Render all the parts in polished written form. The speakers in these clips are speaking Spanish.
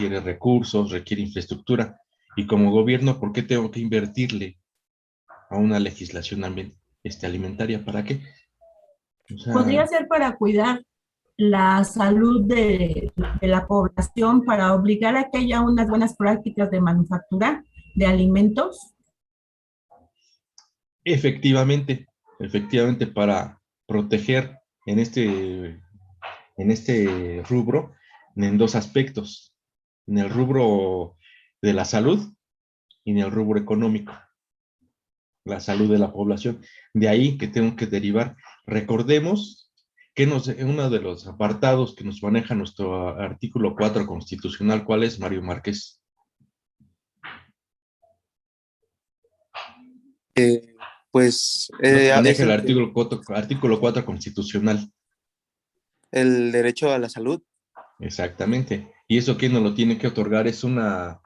requiere recursos, requiere infraestructura. Y como gobierno, ¿por qué tengo que invertirle a una legislación alimentaria? ¿Para qué? O Podría sea, ser para cuidar la salud de la población, para obligar a que haya unas buenas prácticas de manufactura de alimentos. efectivamente, efectivamente, para proteger en este rubro, en dos aspectos, en el rubro de la salud y en el rubro económico, la salud de la población. De ahí que tengo que derivar. Recordemos que uno de los apartados que nos maneja nuestro artículo 4 constitucional, ¿cuál es, Mario Márquez? Pues Lo que es maneja el artículo 4 constitucional. el derecho a la salud. Exactamente. ¿Y eso quién nos lo tiene que otorgar? ¿Es una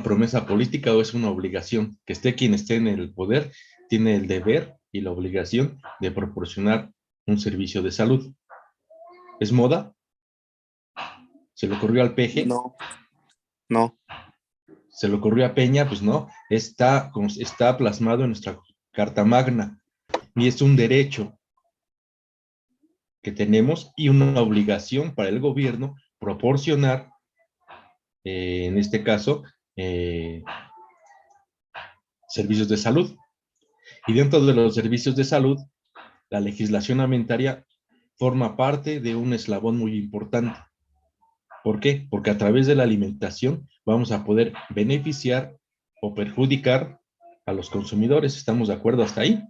promesa política o es una obligación? Que esté quien esté en el poder, tiene el deber y la obligación de proporcionar un servicio de salud. ¿Es moda? ¿Se le ocurrió al PG? No, no. ¿Se le ocurrió a Peña? Pues no. Está plasmado en nuestra Carta Magna y es un derecho que tenemos y una obligación para el gobierno proporcionar, en este caso, servicios de salud. Y dentro de los servicios de salud, la legislación alimentaria forma parte de un eslabón muy importante. ¿Por qué? Porque a través de la alimentación vamos a poder beneficiar o perjudicar a los consumidores. ¿Estamos de acuerdo hasta ahí?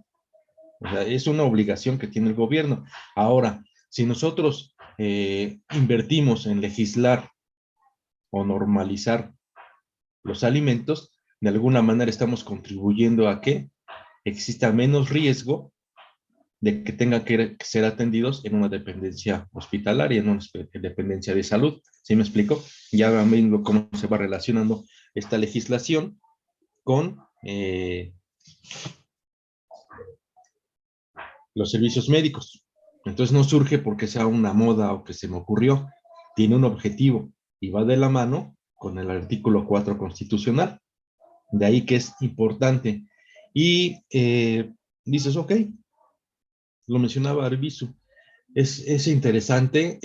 O sea, es una obligación que tiene el gobierno. Ahora, si nosotros invertimos en legislar o normalizar los alimentos, de alguna manera estamos contribuyendo a que exista menos riesgo de que tengan que ser atendidos en una dependencia hospitalaria, en una dependencia de salud. ¿Sí me explico? Ya van viendo cómo se va relacionando esta legislación con los servicios médicos. Entonces no surge porque sea una moda o que se me ocurrió, tiene un objetivo y va de la mano con el artículo 4 constitucional. De ahí que es importante. Y dices, ok, lo mencionaba Arbizu, es interesante.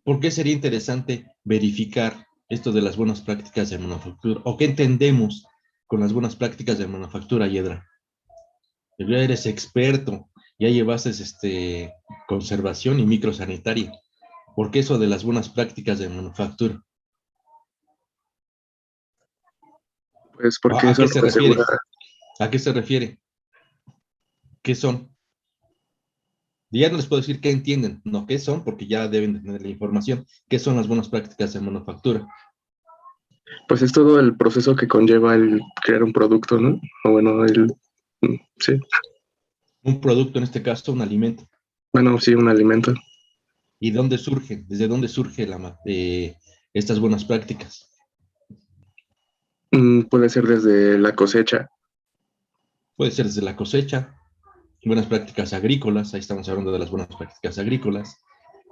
¿Por qué sería interesante verificar esto de las buenas prácticas de manufactura? ¿O qué entendemos con las buenas prácticas de manufactura, Yedra? Ya eres experto, ya llevaste conservación y microsanitaria. ¿Por qué eso de las buenas prácticas de manufactura? Pues porque ¿A eso qué nos se refiere? asegura. ¿A qué se refiere? ¿Qué son? Ya no les puedo decir qué entienden, no qué son, porque ya deben de tener la información. ¿Qué son las buenas prácticas de manufactura? Pues es todo el proceso que conlleva el crear un producto, ¿no? O bueno, sí, Un producto, en este caso, un alimento. bueno, sí, un alimento. ¿Y dónde surge? ¿Desde dónde surge estas buenas prácticas? Puede ser desde la cosecha. Puede ser desde la cosecha, buenas prácticas agrícolas, ahí estamos hablando de las buenas prácticas agrícolas.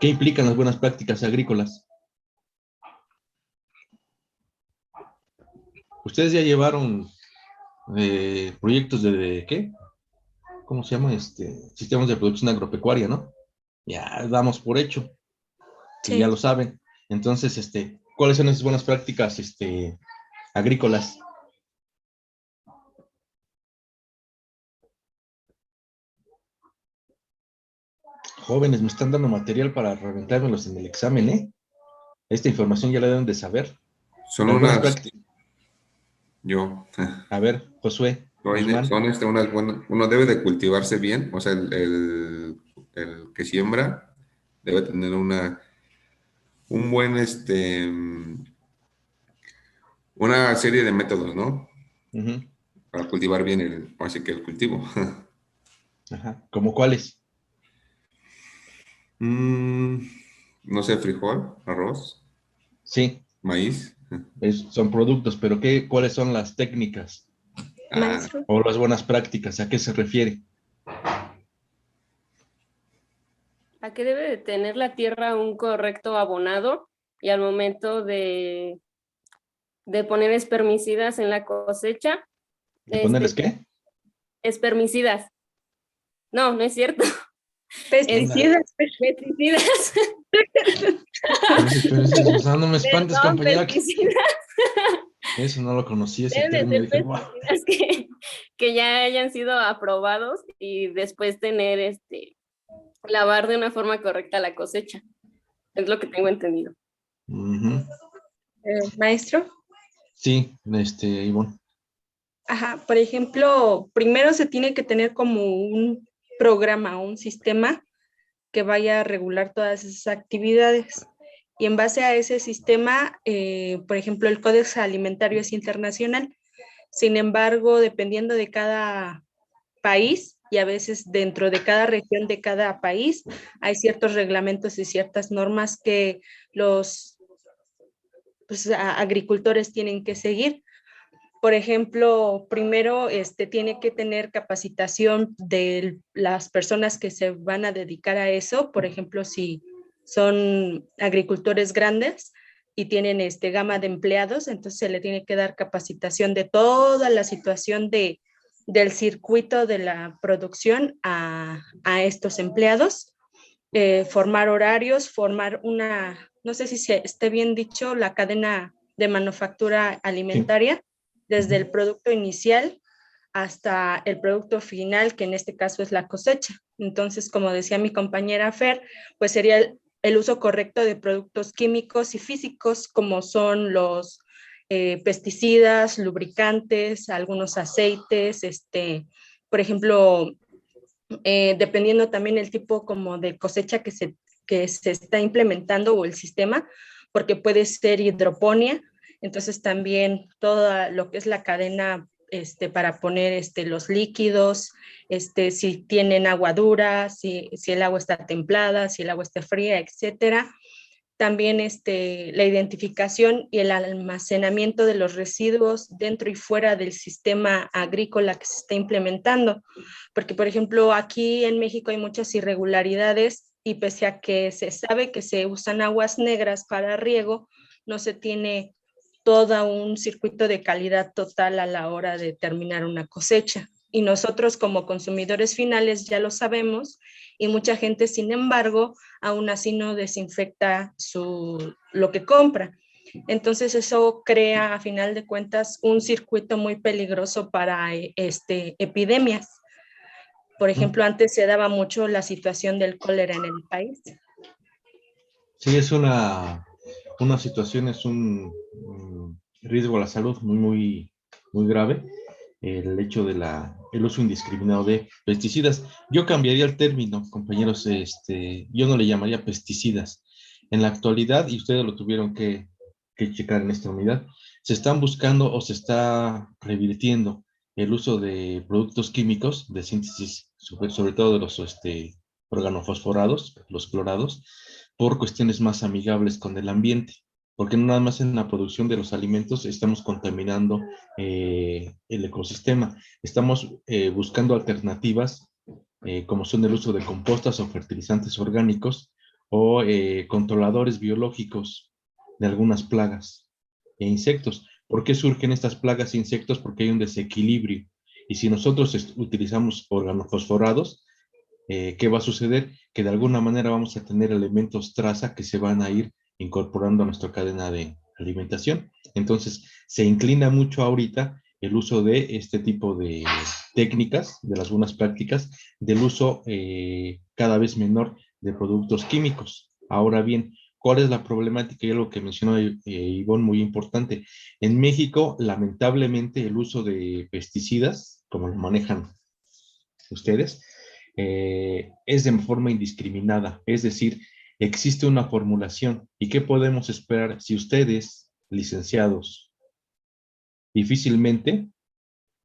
¿Qué implican las buenas prácticas agrícolas? Ustedes ya llevaron proyectos ¿qué? ¿Cómo se llama? Sistemas de producción agropecuaria, ¿no? Ya damos por hecho, y ya Sí. lo saben. Entonces, ¿cuáles son esas buenas prácticas agrícolas? Jóvenes, me están dando material para reventármelos en el examen, ¿eh? Esta información ya la deben de saber. Son Las buenas unas, prácticas. yo, A ver, Josué Guzmán. son unas buenas, uno debe de cultivarse bien, o sea, el que siembra debe tener un buen, una serie de métodos, ¿no? Ujú. Para cultivar bien así que el cultivo. Ajá. ¿Cómo cuáles? Mm, no sé, frijol, arroz, Sí, maíz. son productos, pero ¿cuáles son las técnicas Ah, Maestro, o las buenas prácticas? ¿A qué se refiere? ¿a qué debe de tener la tierra un correcto abonado y al momento de poner espermicidas en la cosecha. ¿De ponerles qué? Espermicidas. No, no es cierto. Pesticidas. Pesticidas. Pero o sea, no me espantes, Perdón, compañera. pesticidas. Eso no lo conocía, ese Deben de término. ser Dije, wow. pesticidas que ya hayan sido aprobados y después tener lavar de una forma correcta la cosecha. Es lo que tengo entendido. Ujú. Maestro. Sí, Ivonne. Ajá, por ejemplo, primero se tiene que tener como un programa, un sistema que vaya a regular todas esas actividades. Y en base a ese sistema, por ejemplo, el Código Alimentario es internacional. Sin embargo, dependiendo de cada país y a veces dentro de cada región de cada país, hay ciertos reglamentos y ciertas normas que los agricultores tienen que seguir. Por ejemplo, primero tiene que tener capacitación de las personas que se van a dedicar a eso. Por ejemplo, si son agricultores grandes y tienen gama de empleados, entonces se le tiene que dar capacitación de toda la situación del circuito de la producción a estos empleados. Formar horarios, formar no sé si esté bien dicho, la cadena de manufactura alimentaria. Sí. Desde el producto inicial hasta el producto final, que en este caso es la cosecha. Entonces, como decía mi compañera Fer, pues sería el uso correcto de productos químicos y físicos, como son los pesticidas, lubricantes, algunos aceites, por ejemplo, dependiendo también el tipo como de cosecha que se está implementando o el sistema, porque puede ser hidroponía. Entonces también todo lo que es la cadena para poner los líquidos, si tienen agua dura, si el agua está templada, si el agua está fría, etcétera. También la identificación y el almacenamiento de los residuos dentro y fuera del sistema agrícola que se está implementando. Porque, por ejemplo, aquí en México hay muchas irregularidades y pese a que se sabe que se usan aguas negras para riego, no se tiene todo un circuito de calidad total a la hora de terminar una cosecha. Y nosotros como consumidores finales ya lo sabemos y mucha gente, sin embargo, aún así no desinfecta lo que compra. Entonces eso crea, a final de cuentas, un circuito muy peligroso para epidemias. Por ejemplo, antes se daba mucho la situación del cólera en el país. Sí, es una situación, es un riesgo a la salud muy grave, el hecho de el uso indiscriminado de pesticidas. Yo cambiaría el término, compañeros, yo no le llamaría pesticidas. En la actualidad, y ustedes lo tuvieron que checar en esta unidad, se están buscando o se está revirtiendo el uso de productos químicos de síntesis, sobre todo de los organofosforados, los clorados, por cuestiones más amigables con el ambiente, porque no nada más en la producción de los alimentos estamos contaminando el ecosistema, estamos buscando alternativas como son el uso de compostas o fertilizantes orgánicos o controladores biológicos de algunas plagas e insectos. ¿Por qué surgen estas plagas e insectos? Porque hay un desequilibrio. Y si nosotros utilizamos organofosforados, ¿qué va a suceder? Que de alguna manera vamos a tener elementos traza que se van a ir incorporando a nuestra cadena de alimentación. Entonces, se inclina mucho ahorita el uso de este tipo de técnicas, de las buenas prácticas, del uso cada vez menor de productos químicos. Ahora bien, ¿cuál es la problemática? Y algo que mencionó Ivonne, muy importante. En México, lamentablemente, el uso de pesticidas, como lo manejan ustedes, es de forma indiscriminada, es decir, existe una formulación. ¿Y qué podemos esperar si ustedes, licenciados, difícilmente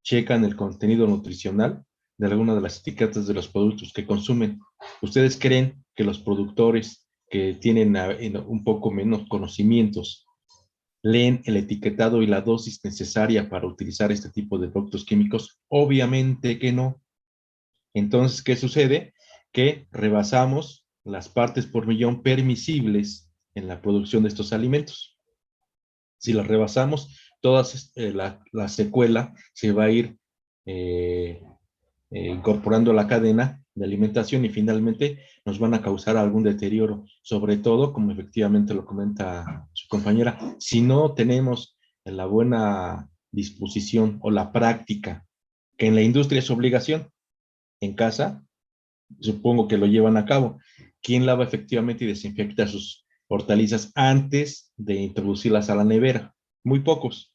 checan el contenido nutricional de alguna de las etiquetas de los productos que consumen? ¿Ustedes creen que los productores que tienen un poco menos conocimientos leen el etiquetado y la dosis necesaria para utilizar este tipo de productos químicos? Obviamente que no. Entonces, ¿qué sucede? Que rebasamos las partes por millón permisibles en la producción de estos alimentos. Si las rebasamos, la secuela se va a ir incorporando a la cadena de alimentación y finalmente nos van a causar algún deterioro, sobre todo, como efectivamente lo comenta su compañera, si no tenemos la buena disposición o la práctica, que en la industria es obligación, en casa, supongo que lo llevan a cabo. ¿Quién lava efectivamente y desinfecta sus hortalizas antes de introducirlas a la nevera? Muy pocos,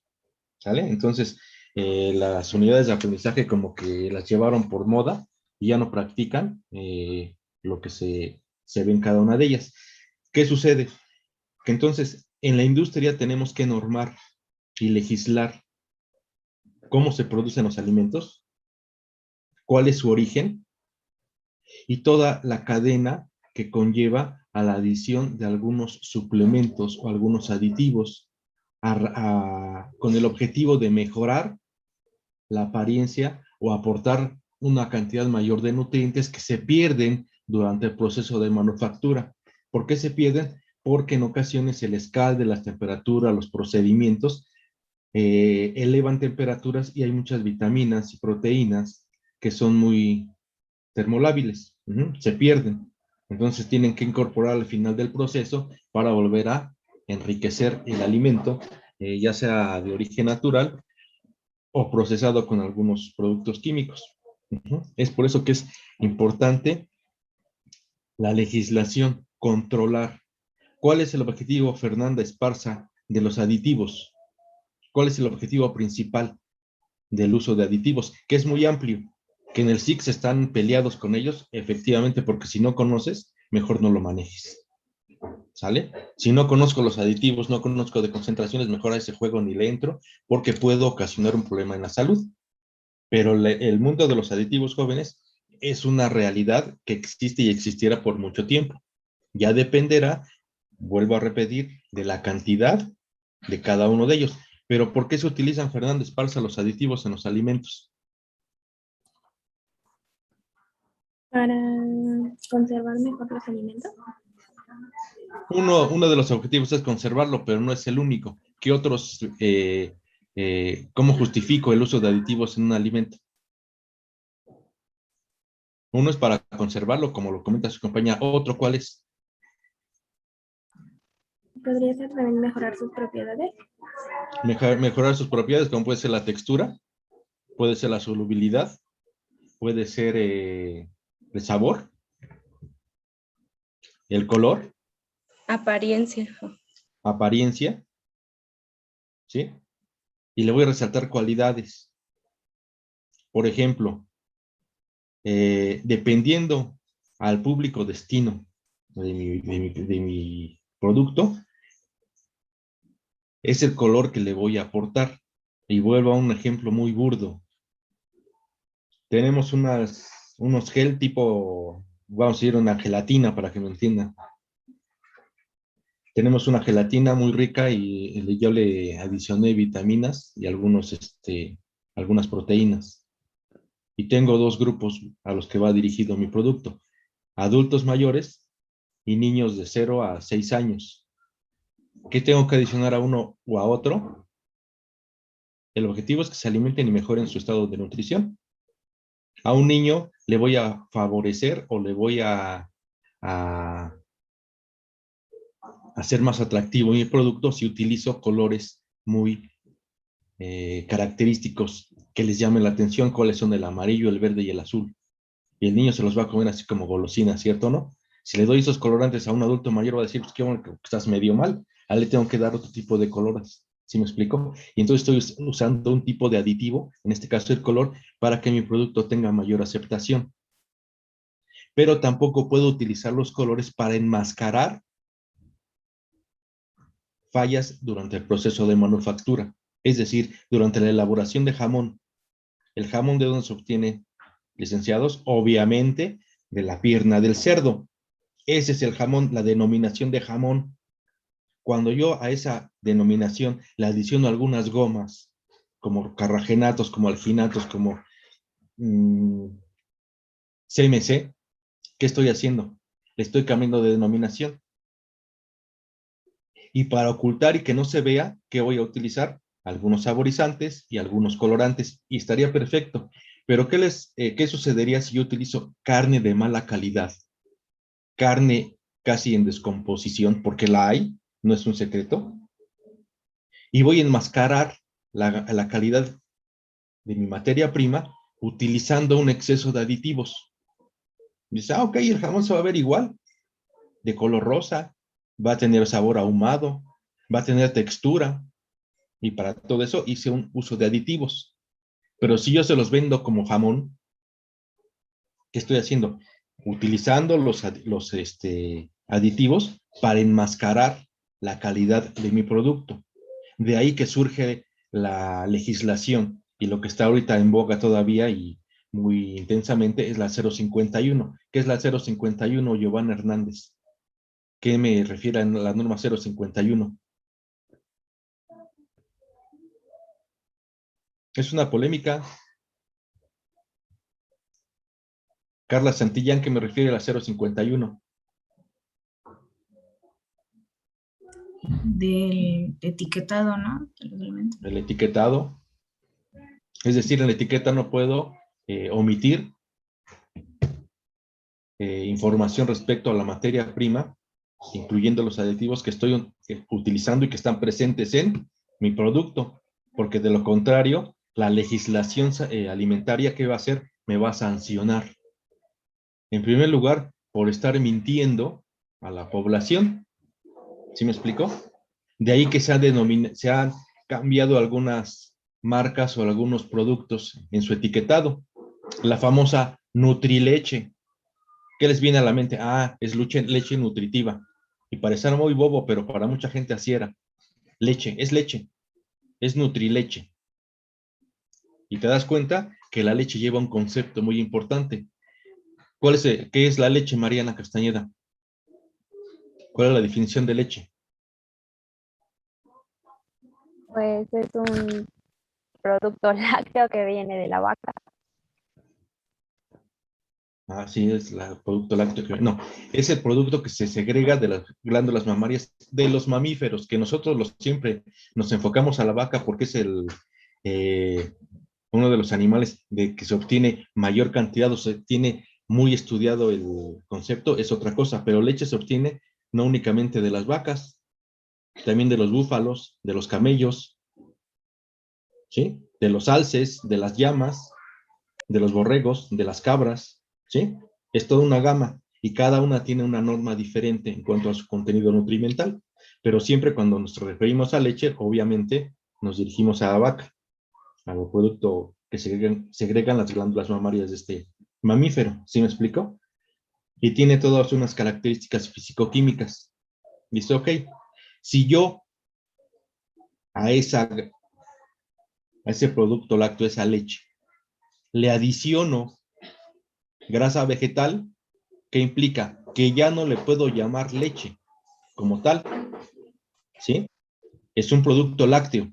¿sale? Entonces, las unidades de aprendizaje como que las llevaron por moda y ya no practican lo que se ve en cada una de ellas. ¿Qué sucede? Que entonces en la industria tenemos que normar y legislar cómo se producen los alimentos, cuál es su origen y toda la cadena que conlleva a la adición de algunos suplementos o algunos aditivos con el objetivo de mejorar la apariencia o aportar una cantidad mayor de nutrientes que se pierden durante el proceso de manufactura. ¿Por qué se pierden? Porque en ocasiones el escalde, las temperaturas, los procedimientos elevan temperaturas y hay muchas vitaminas y proteínas que son muy termolábiles, se pierden. Entonces tienen que incorporar al final del proceso para volver a enriquecer el alimento, ya sea de origen natural o procesado con algunos productos químicos. Es por eso que es importante la legislación, controlar. ¿Cuál es el objetivo, Fernanda Esparza, de los aditivos? ¿Cuál es el objetivo principal del uso de aditivos? Que es muy amplio. Que en el SIC están peleados con ellos, efectivamente, porque si no conoces, mejor no lo manejes. ¿Sale? Si no conozco los aditivos, no conozco de concentraciones, mejor a ese juego ni le entro, porque puedo ocasionar un problema en la salud. Pero el mundo de los aditivos, jóvenes, es una realidad que existe y existiera por mucho tiempo. Ya dependerá, vuelvo a repetir, de la cantidad de cada uno de ellos. Pero ¿por qué se utilizan, Fernando Esparza, los aditivos en los alimentos? Para conservar mejor los alimentos. Uno de los objetivos es conservarlo, pero no es el único. ¿Qué otros, cómo justifico el uso de aditivos en un alimento? Uno es para conservarlo, como lo comenta su compañera. Otro, ¿cuál es? ¿Podría ser también mejorar sus propiedades? Mejorar sus propiedades, como puede ser la textura, puede ser la solubilidad, puede ser el sabor, el color, Apariencia. apariencia, ¿sí? Y le voy a resaltar cualidades. Por ejemplo, dependiendo al público destino de mi producto, es el color que le voy a aportar. Y vuelvo a un ejemplo muy burdo. Tenemos unos gel tipo, vamos a ir una gelatina para que me entiendan. Tenemos una gelatina muy rica y yo le adicioné vitaminas y algunas proteínas. Y tengo dos grupos a los que va dirigido mi producto. Adultos mayores y niños de 0 a 6 años. ¿Qué tengo que adicionar a uno o a otro? El objetivo es que se alimenten y mejoren su estado de nutrición. A un niño le voy a favorecer o le voy a hacer más atractivo mi producto si utilizo colores muy característicos que les llamen la atención, cuáles son el amarillo, el verde y el azul. Y el niño se los va a comer así como golosina, ¿cierto o no? Si le doy esos colorantes a un adulto mayor, va a decir, pues qué bueno que estás medio mal, a él le tengo que dar otro tipo de colores. ¿Sí me explico? Y entonces estoy usando un tipo de aditivo, en este caso el color, para que mi producto tenga mayor aceptación. Pero tampoco puedo utilizar los colores para enmascarar fallas durante el proceso de manufactura. Es decir, durante la elaboración de jamón. ¿El jamón de dónde se obtiene, licenciados? Obviamente de la pierna del cerdo. Ese es el jamón, la denominación de jamón. Cuando yo a esa denominación le adiciono algunas gomas, como carragenatos, como alginatos, como CMC, ¿qué estoy haciendo? Le estoy cambiando de denominación. Y para ocultar y que no se vea, ¿qué voy a utilizar? Algunos saborizantes y algunos colorantes. Y estaría perfecto. Pero ¿qué sucedería si yo utilizo carne de mala calidad? Carne casi en descomposición, porque la hay, no es un secreto. Y voy a enmascarar la calidad de mi materia prima utilizando un exceso de aditivos. Dice, ok, el jamón se va a ver igual, de color rosa, va a tener sabor ahumado, va a tener textura, y para todo eso hice un uso de aditivos. Pero si yo se los vendo como jamón, ¿qué estoy haciendo? Utilizando los aditivos para enmascarar la calidad de mi producto. De ahí que surge la legislación, y lo que está ahorita en boga todavía y muy intensamente es la 051. ¿Qué es la 051, Giovanna Hernández? ¿Qué me refiere a la norma 051? Es una polémica. Carla Santillán, ¿qué me refiere a la 051? Del etiquetado, ¿no? De los alimentos. El etiquetado. Es decir, en la etiqueta no puedo omitir información respecto a la materia prima, incluyendo los aditivos que estoy utilizando y que están presentes en mi producto, porque de lo contrario, la legislación alimentaria, ¿qué va a hacer? Me va a sancionar. En primer lugar, por estar mintiendo a la población. ¿Sí me explico? De ahí que se han cambiado algunas marcas o algunos productos en su etiquetado. La famosa Nutrileche. ¿Qué les viene a la mente? Ah, es leche nutritiva. Y parecerá muy bobo, pero para mucha gente así era. Leche, es Nutrileche. Y te das cuenta que la leche lleva un concepto muy importante. ¿Qué es la leche, Mariana Castañeda? ¿Cuál es la definición de leche? Pues es un producto lácteo que viene de la vaca. Ah, sí, es el producto lácteo. No, es el producto que se segrega de las glándulas mamarias de los mamíferos, que nosotros siempre nos enfocamos a la vaca porque es uno de los animales de que se obtiene mayor cantidad, o se tiene muy estudiado el concepto, es otra cosa, pero leche se obtiene no únicamente de las vacas, también de los búfalos, de los camellos, ¿sí? De los alces, de las llamas, de los borregos, de las cabras, ¿sí? Es toda una gama y cada una tiene una norma diferente en cuanto a su contenido nutrimental, pero siempre cuando nos referimos a leche, obviamente nos dirigimos a la vaca, al producto que segregan las glándulas mamarias de este mamífero, ¿sí me explico? Y tiene todas unas características físico-químicas. Dice, ok, si yo a ese producto lácteo, esa leche, le adiciono grasa vegetal, ¿qué implica? Que ya no le puedo llamar leche como tal, ¿sí? Es un producto lácteo.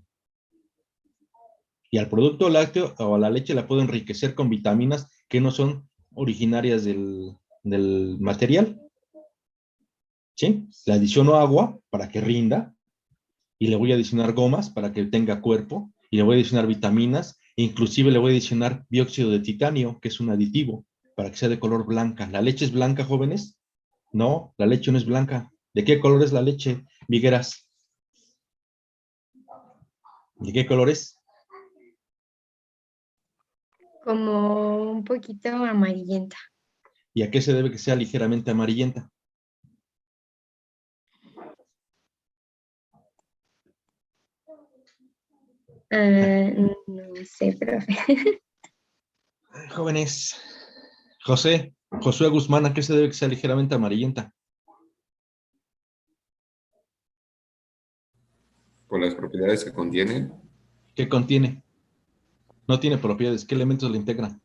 Y al producto lácteo o a la leche la puedo enriquecer con vitaminas que no son originarias del material, ¿sí? Le adiciono agua para que rinda y le voy a adicionar gomas para que tenga cuerpo y le voy a adicionar vitaminas e inclusive le voy a adicionar dióxido de titanio, que es un aditivo, para que sea de color blanca. ¿La leche es blanca, jóvenes? No, la leche no es blanca. ¿De qué color es la leche, Vigueras? ¿De qué color es? Como un poquito amarillenta. ¿Y a qué se debe que sea ligeramente amarillenta? No sé, profe. Jóvenes, Josué Guzmán, ¿a qué se debe que sea ligeramente amarillenta? Por las propiedades que contiene. ¿Qué contiene? No tiene propiedades. ¿Qué elementos le integran?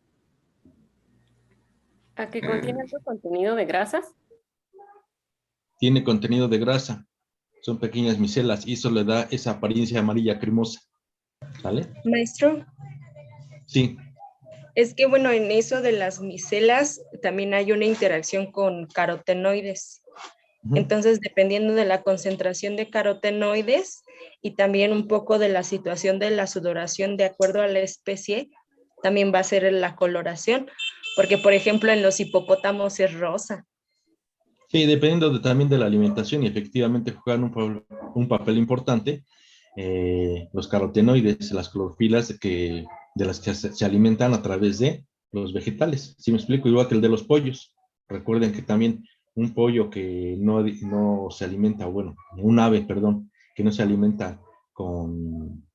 ¿A que contiene alto contenido de grasas? Tiene contenido de grasa. Son pequeñas micelas y eso le da esa apariencia amarilla cremosa. ¿Sale? Maestro, Sí. es que bueno, en eso de las micelas también hay una interacción con carotenoides. Ujú. Entonces, dependiendo de la concentración de carotenoides y también un poco de la situación de la sudoración de acuerdo a la especie, también va a ser la coloración, porque por ejemplo en los hipopótamos es rosa. Sí, dependiendo también de la alimentación y efectivamente juegan un papel importante los carotenoides, las clorofilas de las que se alimentan a través de los vegetales. ¿Sí me explico? Igual que el de los pollos. Recuerden que también un pollo que no se alimenta, bueno, un ave, perdón, que no se alimenta con,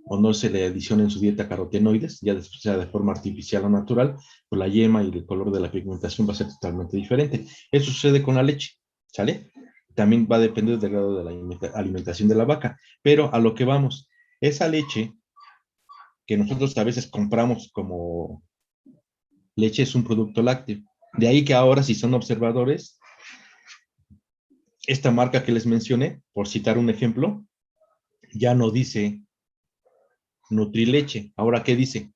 o no se le adiciona en su dieta carotenoides, ya sea de forma artificial o natural, pues la yema y el color de la pigmentación va a ser totalmente diferente. Eso sucede con la leche, ¿sale? También va a depender del grado de la alimentación de la vaca, pero a lo que vamos, esa leche que nosotros a veces compramos como leche es un producto lácteo. De ahí que ahora, si son observadores, esta marca que les mencioné, por citar un ejemplo, ya no dice Nutrileche. ¿Ahora qué dice?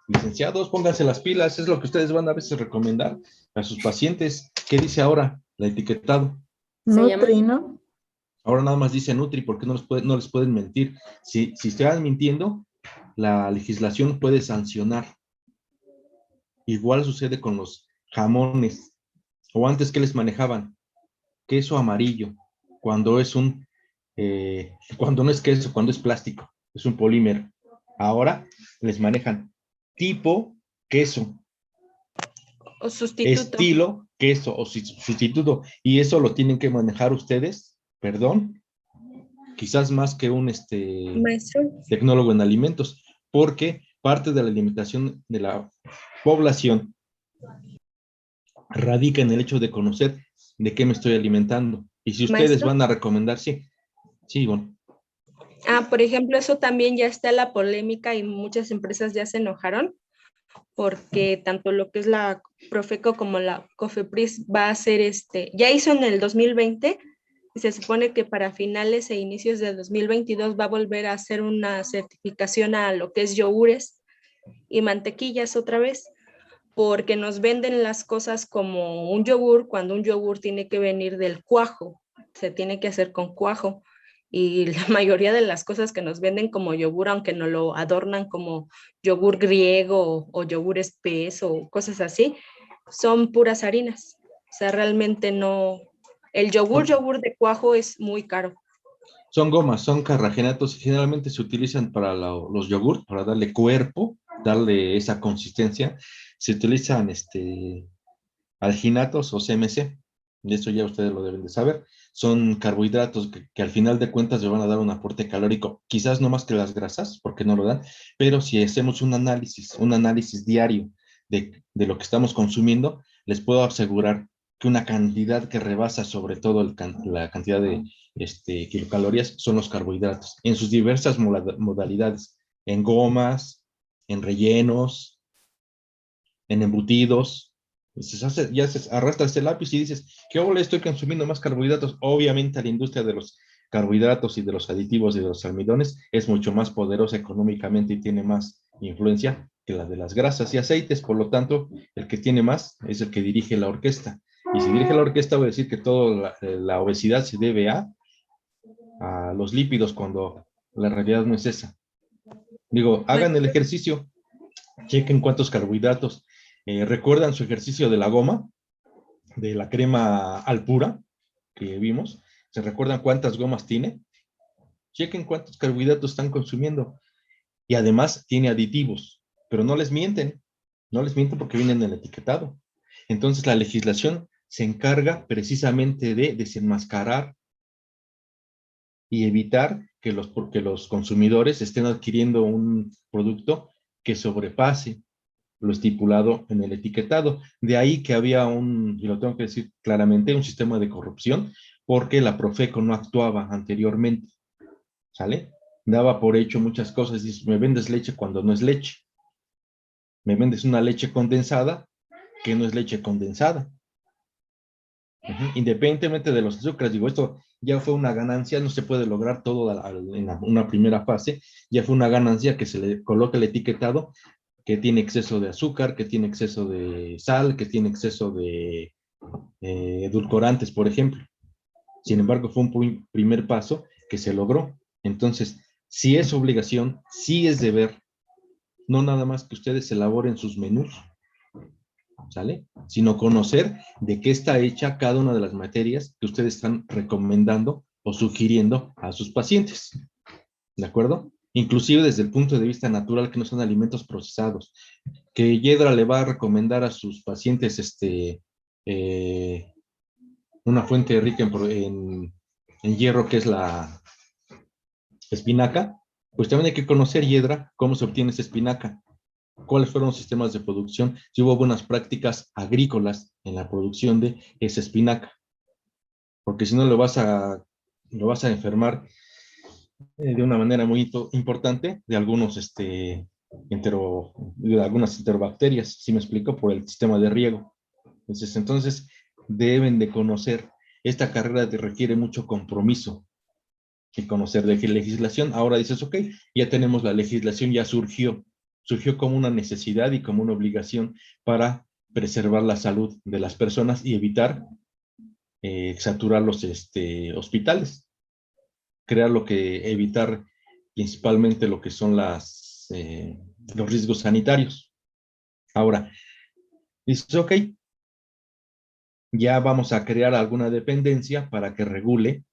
Licenciados, pónganse las pilas, es lo que ustedes van a veces recomendar a sus pacientes. ¿Qué dice ahora la etiquetado? Nutri, ¿no? Ahora nada más dice Nutri, porque no les pueden mentir. Si están mintiendo, la legislación puede sancionar. Igual sucede con los jamones. O antes, ¿qué les manejaban? Queso amarillo, cuando cuando no es queso, cuando es plástico, es un polímero. Ahora les manejan tipo queso, O sustituto. estilo queso o sustituto, y eso lo tienen que manejar ustedes, perdón, quizás más que un Maestro. tecnólogo en alimentos, porque parte de la alimentación de la población radica en el hecho de conocer de qué me estoy alimentando. Y si ustedes Maestro. van a recomendar, sí, bueno. Por ejemplo, eso también ya está la polémica y muchas empresas ya se enojaron porque tanto lo que es la Profeco como la COFEPRIS va a hacer ya hizo en el 2020 y se supone que para finales e inicios del 2022 va a volver a hacer una certificación a lo que es yogures y mantequillas otra vez, porque nos venden las cosas como un yogur cuando un yogur tiene que venir del cuajo, se tiene que hacer con cuajo. Y la mayoría de las cosas que nos venden como yogur, aunque no lo adornan como yogur griego o yogur espeso o cosas así, son puras harinas. O sea, realmente no. El yogur de cuajo es muy caro. Son gomas, son carragenatos, generalmente se utilizan para los yogurt, para darle cuerpo, darle esa consistencia. Se utilizan alginatos o CMC, y eso ya ustedes lo deben de saber. Son carbohidratos que al final de cuentas le van a dar un aporte calórico, quizás no más que las grasas, porque no lo dan, pero si hacemos un análisis diario de lo que estamos consumiendo, les puedo asegurar que una cantidad que rebasa sobre todo la cantidad de kilocalorías son los carbohidratos, en sus diversas modalidades, en gomas, en rellenos, en embutidos. Ya se arrastra este lápiz y dices, ¿qué ole estoy consumiendo más carbohidratos? Obviamente la industria de los carbohidratos y de los aditivos y de los almidones es mucho más poderosa económicamente y tiene más influencia que la de las grasas y aceites, por lo tanto, el que tiene más es el que dirige la orquesta. Y si dirige la orquesta, voy a decir que toda la obesidad se debe a los lípidos, cuando la realidad no es esa. Digo, hagan el ejercicio, chequen cuántos carbohidratos. ¿Recuerdan su ejercicio de la goma? De la crema Alpura que vimos. ¿Se recuerdan cuántas gomas tiene? Chequen cuántos carbohidratos están consumiendo. Y además tiene aditivos, pero no les mienten. No les mienten porque vienen en el etiquetado. Entonces la legislación se encarga precisamente de desenmascarar y evitar que los consumidores estén adquiriendo un producto que sobrepase lo estipulado en el etiquetado. De ahí que había y lo tengo que decir claramente, un sistema de corrupción, porque la Profeco no actuaba anteriormente, ¿sale? Daba por hecho muchas cosas, dice, me vendes leche cuando no es leche. Me vendes una leche condensada que no es leche condensada. Independientemente de los azúcares, digo, esto ya fue una ganancia, no se puede lograr todo en una primera fase, ya fue una ganancia que se le coloca el etiquetado que tiene exceso de azúcar, que tiene exceso de sal, que tiene exceso de edulcorantes, por ejemplo. Sin embargo, fue un primer paso que se logró. Entonces, sí es obligación, sí es deber, no nada más que ustedes elaboren sus menús, ¿sale? Sino conocer de qué está hecha cada una de las materias que ustedes están recomendando o sugiriendo a sus pacientes, ¿de acuerdo? Inclusive desde el punto de vista natural, que no son alimentos procesados. Que Yedra le va a recomendar a sus pacientes una fuente rica en hierro, que es la espinaca, pues también hay que conocer, Yedra, cómo se obtiene esa espinaca, cuáles fueron los sistemas de producción, si hubo buenas prácticas agrícolas en la producción de esa espinaca, porque si no lo vas a enfermar de una manera muy importante de de algunas enterobacterias, si me explico, por el sistema de riego. Entonces deben de conocer, esta carrera te requiere mucho compromiso y conocer de qué legislación. Ahora dices, ok, ya tenemos la legislación, ya surgió como una necesidad y como una obligación para preservar la salud de las personas y evitar saturar los hospitales, evitar principalmente lo que son los riesgos sanitarios. Ahora, dices, ok, ya vamos a crear alguna dependencia para que regule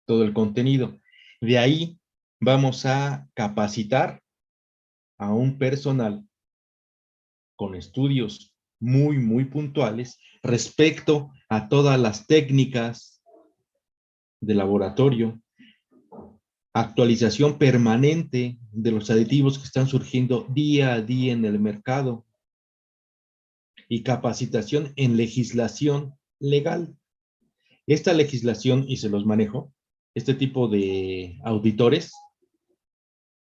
todo el contenido. De ahí vamos a capacitar a un personal con estudios muy, muy puntuales respecto a todas las técnicas de laboratorio, actualización permanente de los aditivos que están surgiendo día a día en el mercado y capacitación en legislación legal. Esta legislación, y se los manejo, este tipo de auditores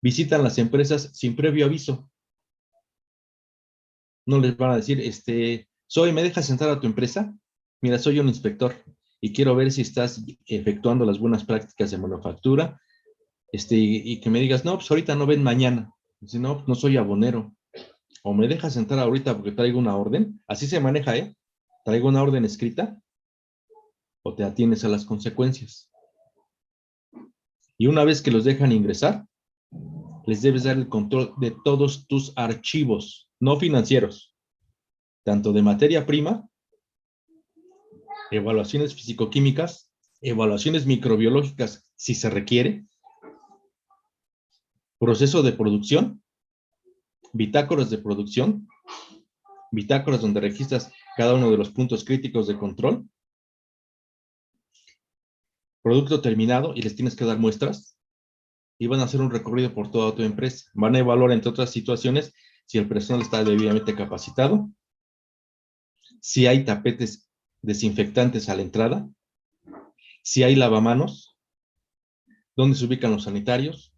visitan las empresas sin previo aviso. No les van a decir, ¿me dejas entrar a tu empresa? Mira, soy un inspector y quiero ver si estás efectuando las buenas prácticas de manufactura, y que me digas, no, pues ahorita no, ven mañana. Dice, no, no soy abonero. O me dejas entrar ahorita porque traigo una orden. Así se maneja, ¿eh? Traigo una orden escrita o te atienes a las consecuencias. Y una vez que los dejan ingresar, les debes dar el control de todos tus archivos, no financieros, tanto de materia prima, evaluaciones fisicoquímicas, evaluaciones microbiológicas si se requiere, proceso de producción, bitácoras de producción, bitácoras donde registras cada uno de los puntos críticos de control, producto terminado y les tienes que dar muestras, y van a hacer un recorrido por toda tu empresa. Van a evaluar, entre otras situaciones, si el personal está debidamente capacitado, si hay tapetes desinfectantes a la entrada, si hay lavamanos, dónde se ubican los sanitarios,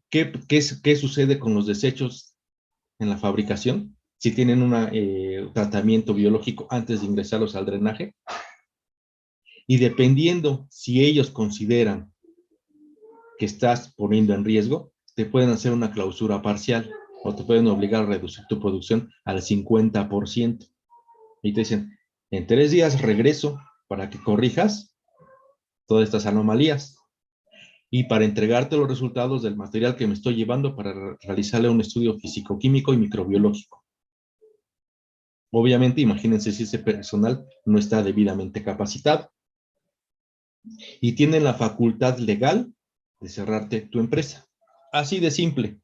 qué sucede con los desechos en la fabricación, si tienen un tratamiento biológico antes de ingresarlos al drenaje, y dependiendo si ellos consideran que estás poniendo en riesgo, te pueden hacer una clausura parcial o te pueden obligar a reducir tu producción al 50%. Y te dicen, en 3 días regreso para que corrijas todas estas anomalías y para entregarte los resultados del material que me estoy llevando para realizarle un estudio físico-químico y microbiológico. Obviamente, imagínense si ese personal no está debidamente capacitado. Y tienen la facultad legal de cerrarte tu empresa. Así de simple.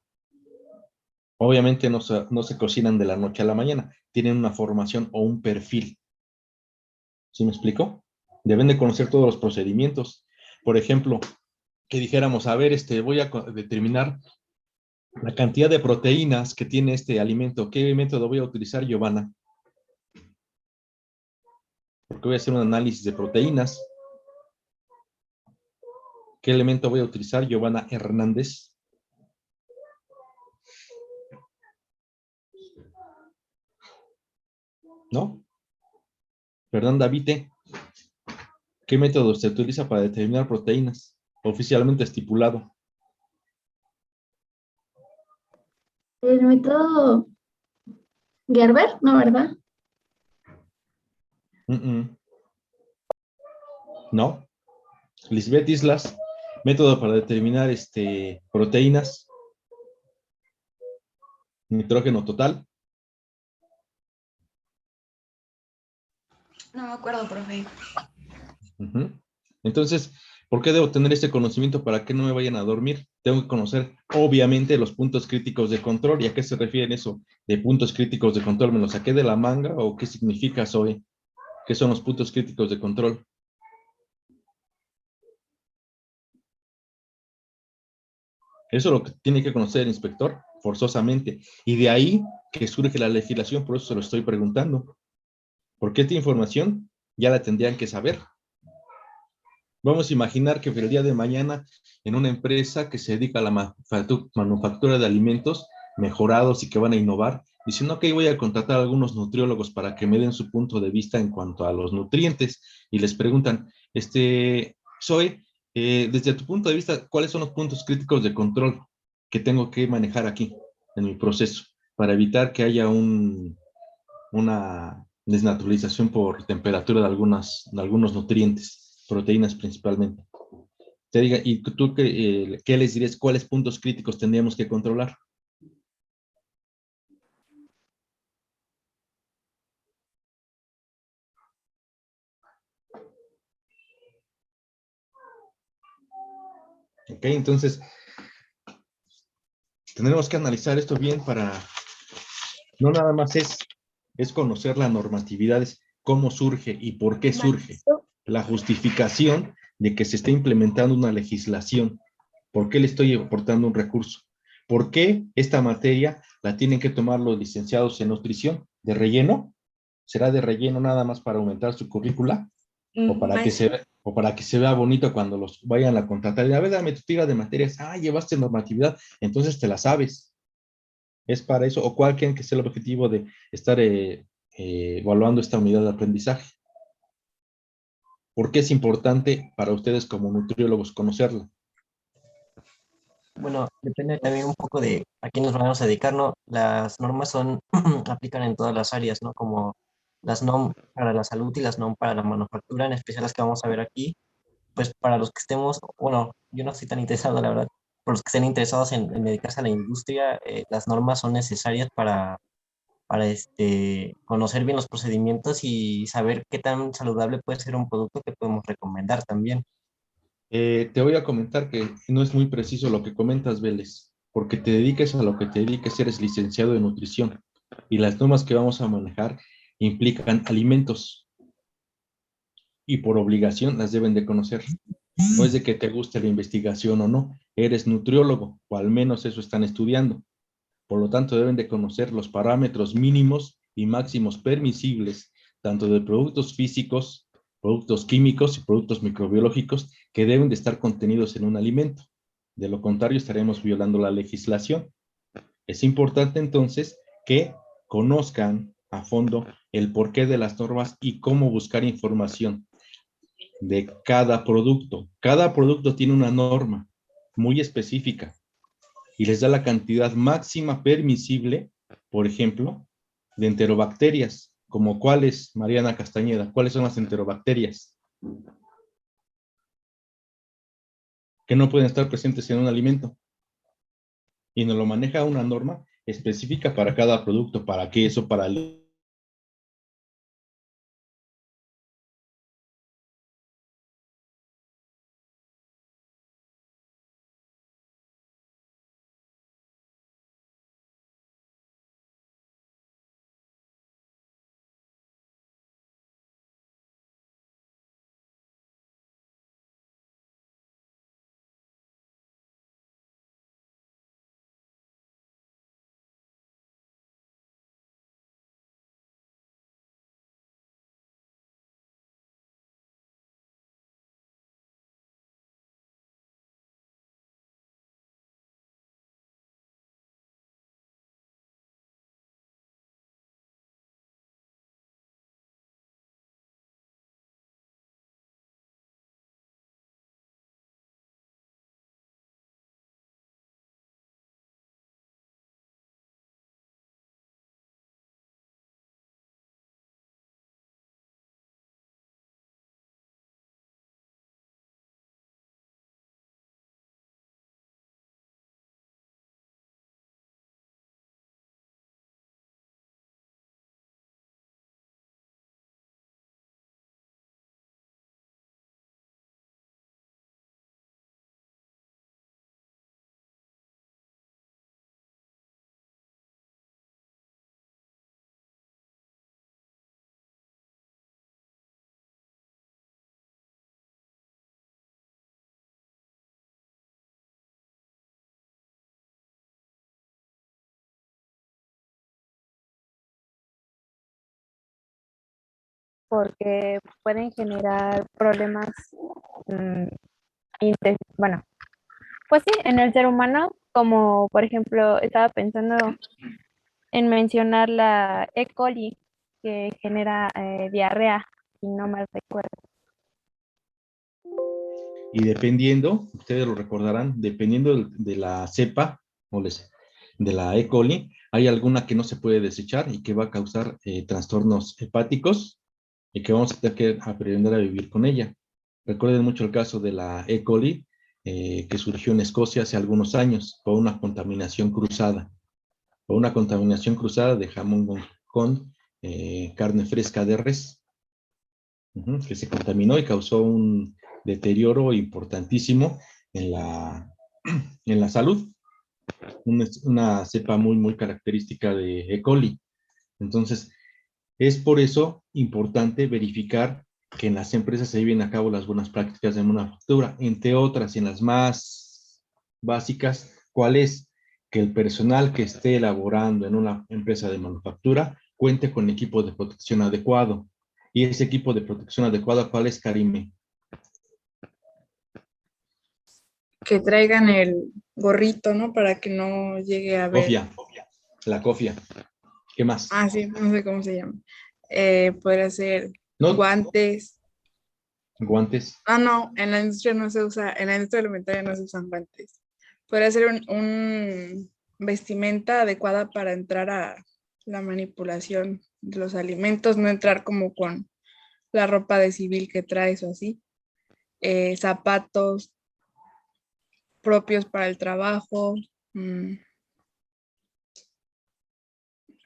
Obviamente no se cocinan de la noche a la mañana. Tienen una formación o un perfil. ¿Sí me explico? Deben de conocer todos los procedimientos. Por ejemplo, que dijéramos, a ver, voy a determinar la cantidad de proteínas que tiene este alimento. ¿Qué método voy a utilizar, Giovanna? Porque voy a hacer un análisis de proteínas. ¿Qué elemento voy a utilizar, Giovanna Hernández? ¿No? Fernanda Vite, ¿qué método se utiliza para determinar proteínas? Oficialmente estipulado. El método Gerber, ¿no, verdad? Mm, mm. No. Lisbeth Islas, método para determinar proteínas, nitrógeno total. No me acuerdo, profe. Ujú. Entonces, ¿por qué debo tener este conocimiento para que no me vayan a dormir? Tengo que conocer, obviamente, los puntos críticos de control. ¿Y a qué se refieren eso de puntos críticos de control? ¿Me lo saqué de la manga o qué significa Zoe? ¿Qué son los puntos críticos de control? Eso es lo que tiene que conocer el inspector, forzosamente. Y de ahí que surge la legislación, por eso se lo estoy preguntando. Porque esta información ya la tendrían que saber. Vamos a imaginar que el día de mañana en una empresa que se dedica a la manufactura de alimentos mejorados y que van a innovar, dicen, ok, voy a contratar a algunos nutriólogos para que me den su punto de vista en cuanto a los nutrientes y les preguntan, Zoe, desde tu punto de vista, ¿cuáles son los puntos críticos de control que tengo que manejar aquí en mi proceso para evitar que haya una desnaturalización por temperatura de algunos nutrientes, proteínas principalmente? Te diga, ¿y tú qué les dirías? ¿Cuáles puntos críticos tendríamos que controlar? Ok, entonces tendremos que analizar esto bien para, no nada más es conocer la normatividad, es cómo surge y por qué surge la justificación de que se esté implementando una legislación. ¿Por qué le estoy aportando un recurso? ¿Por qué esta materia la tienen que tomar los licenciados en nutrición? ¿De relleno? ¿Será de relleno nada más para aumentar su currícula? ¿O para que se vea bonito cuando los vayan a contratar? Y a ver, dame tu tira de materias. Ah, llevaste normatividad, entonces te la sabes. ¿Es para eso? ¿O cuál creen que sea el objetivo de estar evaluando esta unidad de aprendizaje? ¿Por qué es importante para ustedes como nutriólogos conocerla? Bueno, depende también un poco de a quién nos vamos a dedicar, ¿no? Las normas aplican en todas las áreas, ¿no? Como las NOM para la salud y las NOM para la manufactura, en especial las que vamos a ver aquí. Pues para los que estemos, bueno, yo no estoy tan interesado, la verdad, por los que estén interesados en dedicarse a la industria, las normas son necesarias para conocer bien los procedimientos y saber qué tan saludable puede ser un producto que podemos recomendar también. Te voy a comentar que no es muy preciso lo que comentas, Vélez, porque te dediques a lo que te dediques, eres licenciado en nutrición y las normas que vamos a manejar implican alimentos y por obligación las deben de conocer. No es de que te guste la investigación o no, eres nutriólogo o al menos eso están estudiando. Por lo tanto, deben de conocer los parámetros mínimos y máximos permisibles, tanto de productos físicos, productos químicos y productos microbiológicos que deben de estar contenidos en un alimento. De lo contrario, estaremos violando la legislación. Es importante entonces que conozcan a fondo el porqué de las normas y cómo buscar información de cada producto. Cada producto tiene una norma muy específica y les da la cantidad máxima permisible, por ejemplo, de enterobacterias, como cuáles, Mariana Castañeda, cuáles son las enterobacterias que no pueden estar presentes en un alimento. Y nos lo maneja una norma específica para cada producto, para queso, para porque pueden generar problemas, mm, bueno, pues sí, en el ser humano, como por ejemplo, estaba pensando en mencionar la E. coli, que genera diarrea, si no mal recuerdo. Y dependiendo, ustedes lo recordarán, dependiendo de la cepa o de la E. coli, hay alguna que no se puede desechar y que va a causar trastornos hepáticos y que vamos a tener que aprender a vivir con ella. Recuerden mucho el caso de la E. coli que surgió en Escocia hace algunos años por una contaminación cruzada. Por una contaminación cruzada de jamón con carne fresca de res, que se contaminó y causó un deterioro importantísimo en la salud. Una cepa muy característica de E. coli. Entonces, es por eso importante verificar que en las empresas se lleven a cabo las buenas prácticas de manufactura, entre otras, en las más básicas, ¿cuál es? Que el personal que esté elaborando en una empresa de manufactura cuente con equipo de protección adecuado. Y ese equipo de protección adecuado, ¿cuál es, Karime? Que traigan el gorrito, ¿no? Para que no llegue a ver. Cofia, la cofia. ¿Qué más? Ah, sí, no sé cómo se llama. Podría ser ¿No? guantes. Guantes. Ah, no, en la industria no se usa, en la industria alimentaria no se usan guantes. Podría ser un vestimenta adecuada para entrar a la manipulación de los alimentos, no entrar como con la ropa de civil que traes o así. Zapatos propios para el trabajo.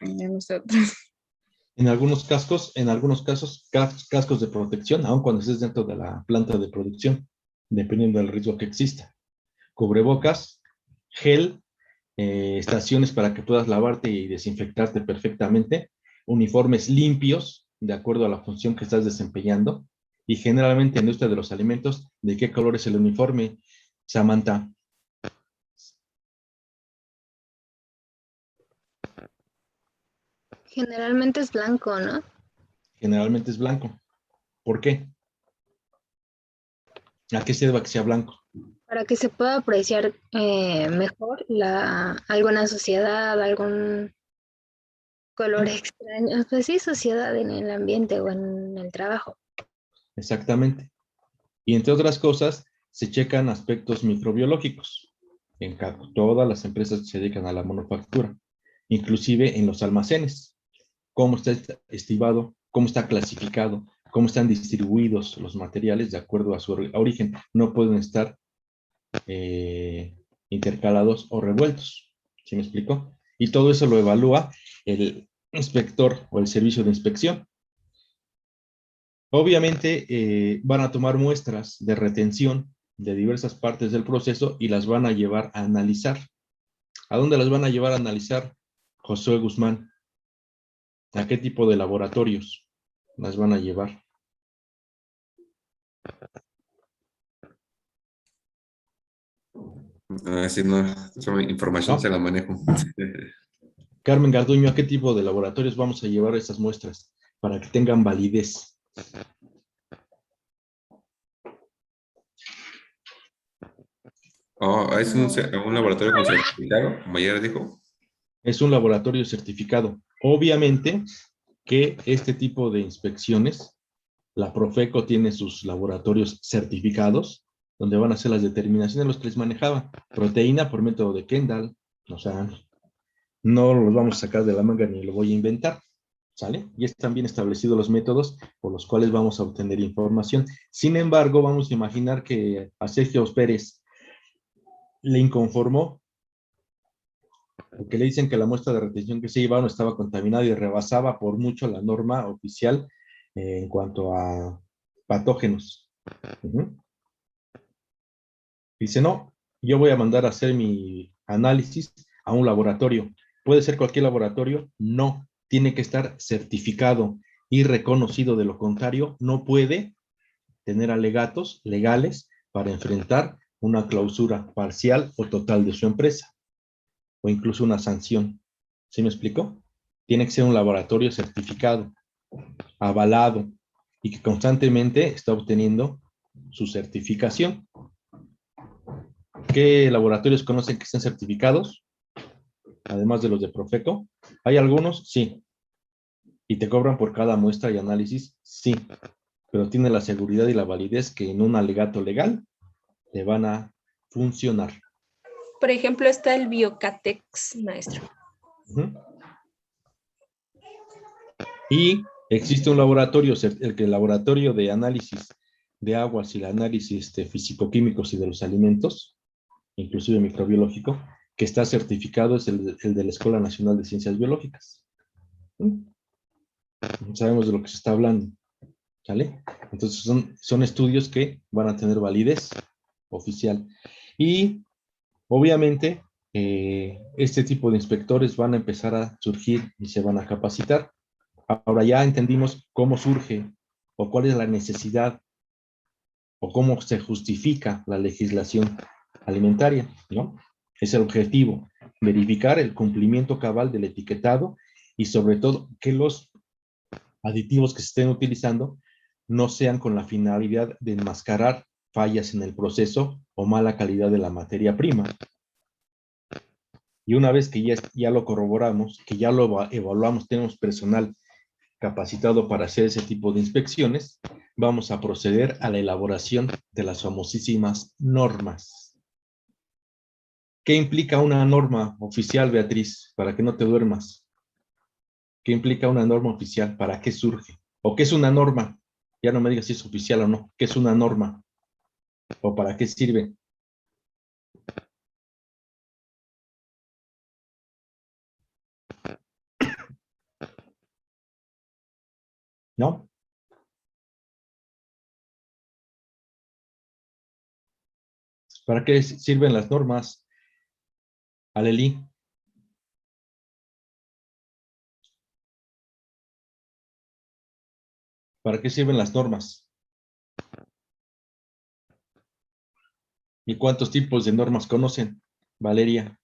Ya no sé otras. En algunos casos, cascos de protección, aun cuando estés dentro de la planta de producción, dependiendo del riesgo que exista. Cubrebocas, gel, estaciones para que puedas lavarte y desinfectarte perfectamente, uniformes limpios, de acuerdo a la función que estás desempeñando, y generalmente en la industria de los alimentos, ¿de qué color es el uniforme, Samantha? Generalmente es blanco, ¿no? Generalmente es blanco. ¿Por qué? ¿A qué se debe que sea blanco? Para que se pueda apreciar mejor alguna sociedad, algún color extraño. Pues sí, sociedad en el ambiente o en el trabajo. Exactamente. Y entre otras cosas, se checan aspectos microbiológicos en todas las empresas que se dedican a la manufactura, inclusive en los almacenes. Cómo está estimado, cómo está clasificado, cómo están distribuidos los materiales de acuerdo a su origen. No pueden estar intercalados o revueltos. ¿Sí me explico? Y todo eso lo evalúa el inspector o el servicio de inspección. Obviamente van a tomar muestras de retención de diversas partes del proceso y las van a llevar a analizar. ¿A dónde las van a llevar a analizar, Josué Guzmán? ¿A qué tipo de laboratorios las van a llevar? Sí, no, esa información ¿No? se la manejo. Carmen Garduño, ¿a qué tipo de laboratorios vamos a llevar esas muestras para que tengan validez? Oh, es un laboratorio con certificado, como ayer dijo. Es un laboratorio certificado. Obviamente que este tipo de inspecciones, la Profeco tiene sus laboratorios certificados, donde van a hacer las determinaciones de los que les manejaba. Proteína por método de Kendall, o sea, no los vamos a sacar de la manga ni lo voy a inventar, ¿sale? Y están bien establecidos los métodos por los cuales vamos a obtener información. Sin embargo, vamos a imaginar que a Sergio Pérez le inconformó porque le dicen que la muestra de retención que se llevaron estaba contaminada y rebasaba por mucho la norma oficial en cuanto a patógenos. Dice, no, yo voy a mandar a hacer mi análisis a un laboratorio. ¿Puede ser cualquier laboratorio? No, tiene que estar certificado y reconocido. De lo contrario, no puede tener alegatos legales para enfrentar una clausura parcial o total de su empresa, o incluso una sanción. ¿Sí me explico? Tiene que ser un laboratorio certificado, avalado, y que constantemente está obteniendo su certificación. ¿Qué laboratorios conocen que estén certificados? Además de los de Profeco. ¿Hay algunos? Sí. ¿Y te cobran por cada muestra y análisis? Sí. Pero tiene la seguridad y la validez que en un alegato legal le van a funcionar. Por ejemplo, está el Biocatex, maestro. Y existe un laboratorio, el laboratorio de análisis de aguas y el análisis físico-químicos y de los alimentos, inclusive microbiológico, que está certificado, es el de la Escuela Nacional de Ciencias Biológicas. Sabemos de lo que se está hablando, ¿sale? Entonces son estudios que van a tener validez oficial. Y obviamente este tipo de inspectores van a empezar a surgir y se van a capacitar. Ahora ya entendimos cómo surge o cuál es la necesidad o cómo se justifica la legislación alimentaria, ¿no? Es el objetivo, verificar el cumplimiento cabal del etiquetado y sobre todo que los aditivos que se estén utilizando no sean con la finalidad de enmascarar fallas en el proceso o mala calidad de la materia prima. Y una vez que ya lo corroboramos, que ya lo evaluamos, tenemos personal capacitado para hacer ese tipo de inspecciones, vamos a proceder a la elaboración de las famosísimas normas. ¿Qué implica una norma oficial, Beatriz? Para que no te duermas. ¿Qué implica una norma oficial? ¿Para qué surge? ¿O qué es una norma? Ya no me digas si es oficial o no. ¿Qué es una norma? ¿O para qué sirve? ¿No? ¿Para qué sirven las normas, Aleli? ¿Para qué sirven las normas? ¿Y cuántos tipos de normas conocen, Valeria?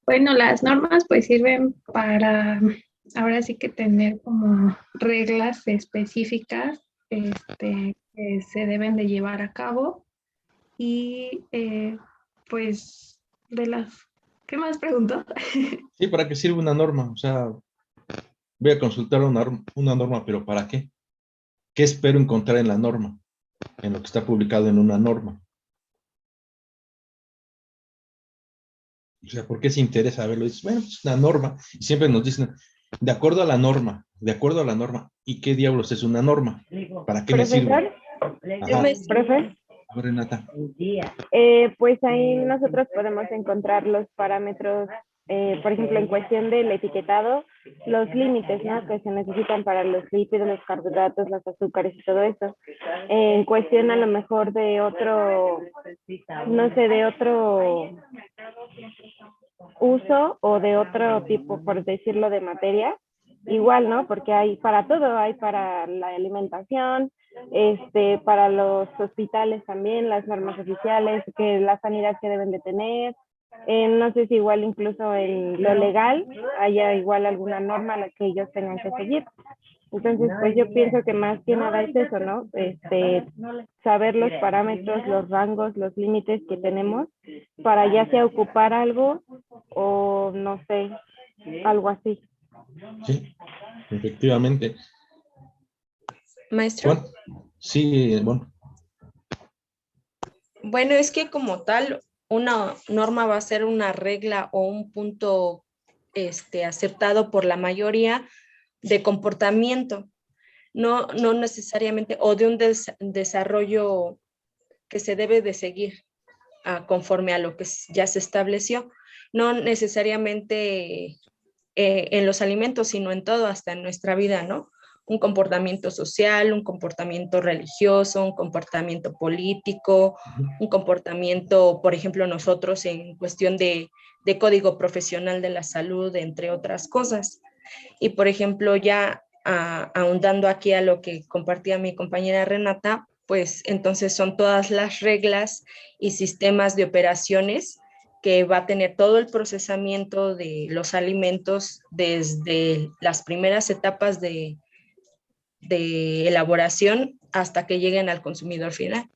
Bueno, las normas pues sirven para ahora sí que tener como reglas específicas que se deben de llevar a cabo y pues de las... ¿Qué más preguntó? Sí, ¿para qué sirve una norma? O sea, voy a consultar una norma, pero ¿para qué? ¿Qué espero encontrar en la norma? En lo que está publicado en una norma. O sea, ¿por qué se interesa verlo? Dices, bueno, es una norma. Y siempre nos dicen, de acuerdo a la norma, de acuerdo a la norma. ¿Y qué diablos es una norma? ¿Para qué me sirve? Ajá. Profe, A ver, Renata. pues ahí nosotros podemos encontrar los parámetros, por ejemplo, en cuestión del etiquetado, los límites, ¿no? Que se necesitan para los lípidos, los carbohidratos, los azúcares y todo eso. En cuestión a lo mejor de otro, no sé, de otro uso o de otro tipo, por decirlo, de materia, igual, ¿no? Porque hay para todo, hay para la alimentación, para los hospitales también, las normas oficiales, que la sanidad que deben de tener. No sé si igual incluso en lo legal haya igual alguna norma a la que ellos tengan que seguir. Entonces, pues yo pienso que más que nada es eso, ¿no? Saber los parámetros, los rangos, los límites que tenemos para ya sea ocupar algo o no sé, algo así. Sí, efectivamente. Maestro. Bueno, sí, bueno. Bueno, es que como tal, una norma va a ser una regla o un punto aceptado por la mayoría de comportamiento, no necesariamente, o de un desarrollo que se debe de seguir conforme a lo que ya se estableció, no necesariamente en los alimentos, sino en todo, hasta en nuestra vida, ¿no? Un comportamiento social, un comportamiento religioso, un comportamiento político, un comportamiento, por ejemplo, nosotros en cuestión de código profesional de la salud, entre otras cosas. Y, por ejemplo, ya ahondando aquí a lo que compartía mi compañera Renata, pues entonces son todas las reglas y sistemas de operaciones que va a tener todo el procesamiento de los alimentos desde las primeras etapas de elaboración hasta que lleguen al consumidor final.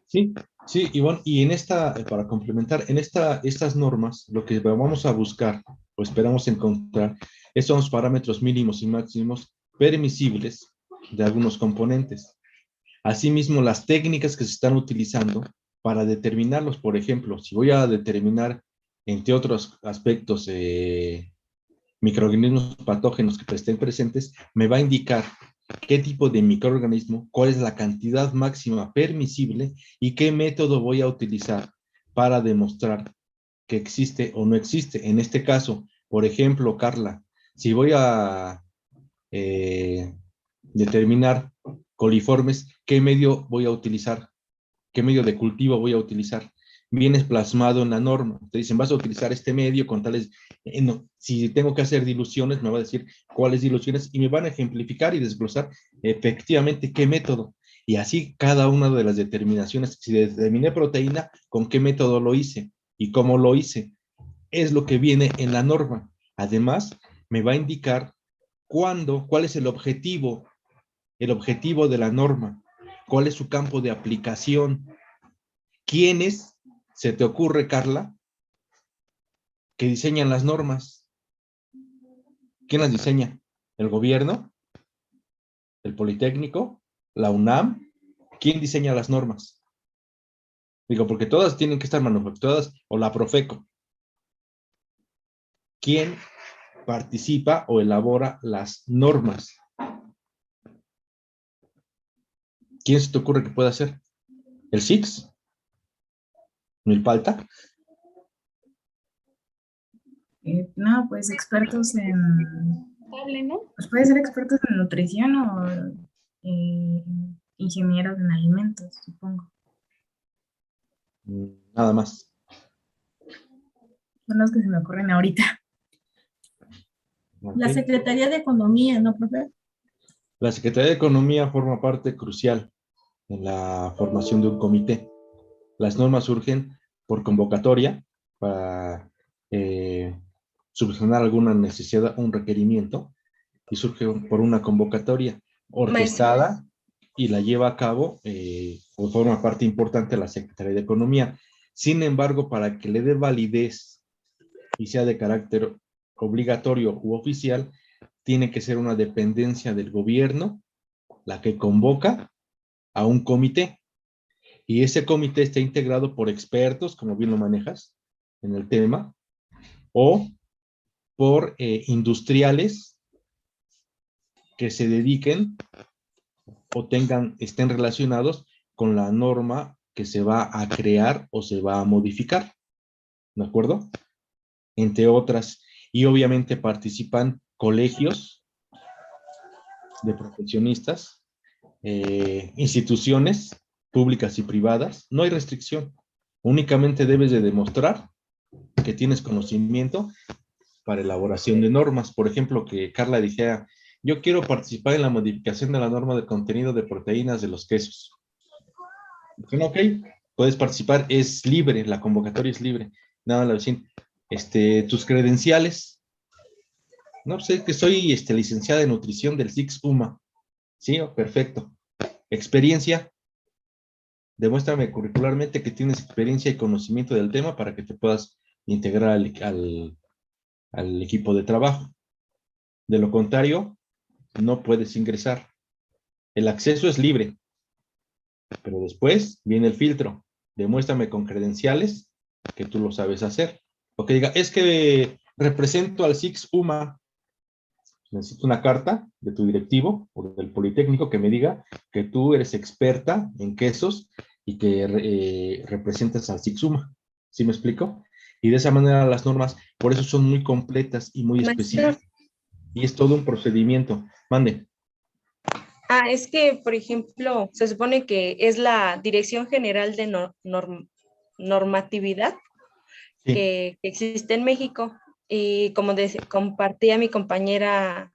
Sí, sí, Ivonne, y en esta, para complementar, en estas normas, lo que vamos a buscar o esperamos encontrar son los parámetros mínimos y máximos permisibles de algunos componentes. Asimismo, las técnicas que se están utilizando para determinarlos, por ejemplo, si voy a determinar, entre otros aspectos, microorganismos patógenos que estén presentes, me va a indicar qué tipo de microorganismo, cuál es la cantidad máxima permisible y qué método voy a utilizar para demostrar que existe o no existe. En este caso, por ejemplo, Carla, si voy a determinar coliformes, ¿qué medio voy a utilizar? ¿Qué medio de cultivo voy a utilizar? Vienes plasmado en la norma. Te dicen, vas a utilizar este medio con tales... no, si tengo que hacer diluciones, me va a decir cuáles diluciones y me van a ejemplificar y desglosar efectivamente qué método. Y así cada una de las determinaciones, si determiné proteína, con qué método lo hice y cómo lo hice, es lo que viene en la norma. Además, me va a indicar cuál es el objetivo de la norma, cuál es su campo de aplicación, quiénes, se te ocurre, Carla, que diseñan las normas. ¿Quién las diseña? ¿El gobierno? ¿El Politécnico? ¿La UNAM? ¿Quién diseña las normas? Digo, porque todas tienen que estar manufacturadas, o la Profeco. ¿Quién participa o elabora las normas? ¿Quién se te ocurre que pueda hacer? ¿El SIX? ¿Milpalta? No, pues expertos en... ¿no? Pues puede ser expertos en nutrición o ingenieros en alimentos, supongo. Nada más. Son los que se me ocurren ahorita. Okay. La Secretaría de Economía, ¿no, profe? La Secretaría de Economía forma parte crucial en la formación de un comité. Las normas surgen por convocatoria para subsanar alguna necesidad, un requerimiento, y surge por una convocatoria orquestada y la lleva a cabo o forma parte importante de la Secretaría de Economía. Sin embargo, para que le dé validez y sea de carácter obligatorio u oficial, tiene que ser una dependencia del gobierno la que convoca a un comité. Y ese comité está integrado por expertos, como bien lo manejas en el tema, o por industriales que se dediquen o estén relacionados con la norma que se va a crear o se va a modificar. ¿De acuerdo? Entre otras. Y obviamente participan colegios de profesionistas, instituciones públicas y privadas. No hay restricción. Únicamente debes de demostrar que tienes conocimiento para elaboración de normas. Por ejemplo, que Carla dijera, yo quiero participar en la modificación de la norma de contenido de proteínas de los quesos. Ok, puedes participar, es libre, la convocatoria es libre. Nada, la vecina. Tus credenciales. No sé, que soy licenciada en nutrición del SIX UMA. Sí, perfecto. Experiencia. Demuéstrame curricularmente que tienes experiencia y conocimiento del tema para que te puedas integrar al equipo de trabajo. De lo contrario, no puedes ingresar. El acceso es libre, pero después viene el filtro. Demuéstrame con credenciales que tú lo sabes hacer. O que diga, es que represento al SIX UMA. Necesito una carta de tu directivo o del Politécnico que me diga que tú eres experta en quesos y que representas al SIX UMA. ¿Sí me explico? Y de esa manera las normas, por eso son muy completas y muy específicas. Y es todo un procedimiento. Mande. Es que, por ejemplo, se supone que es la Dirección General de Normatividad sí. que existe en México. Y como compartía mi compañera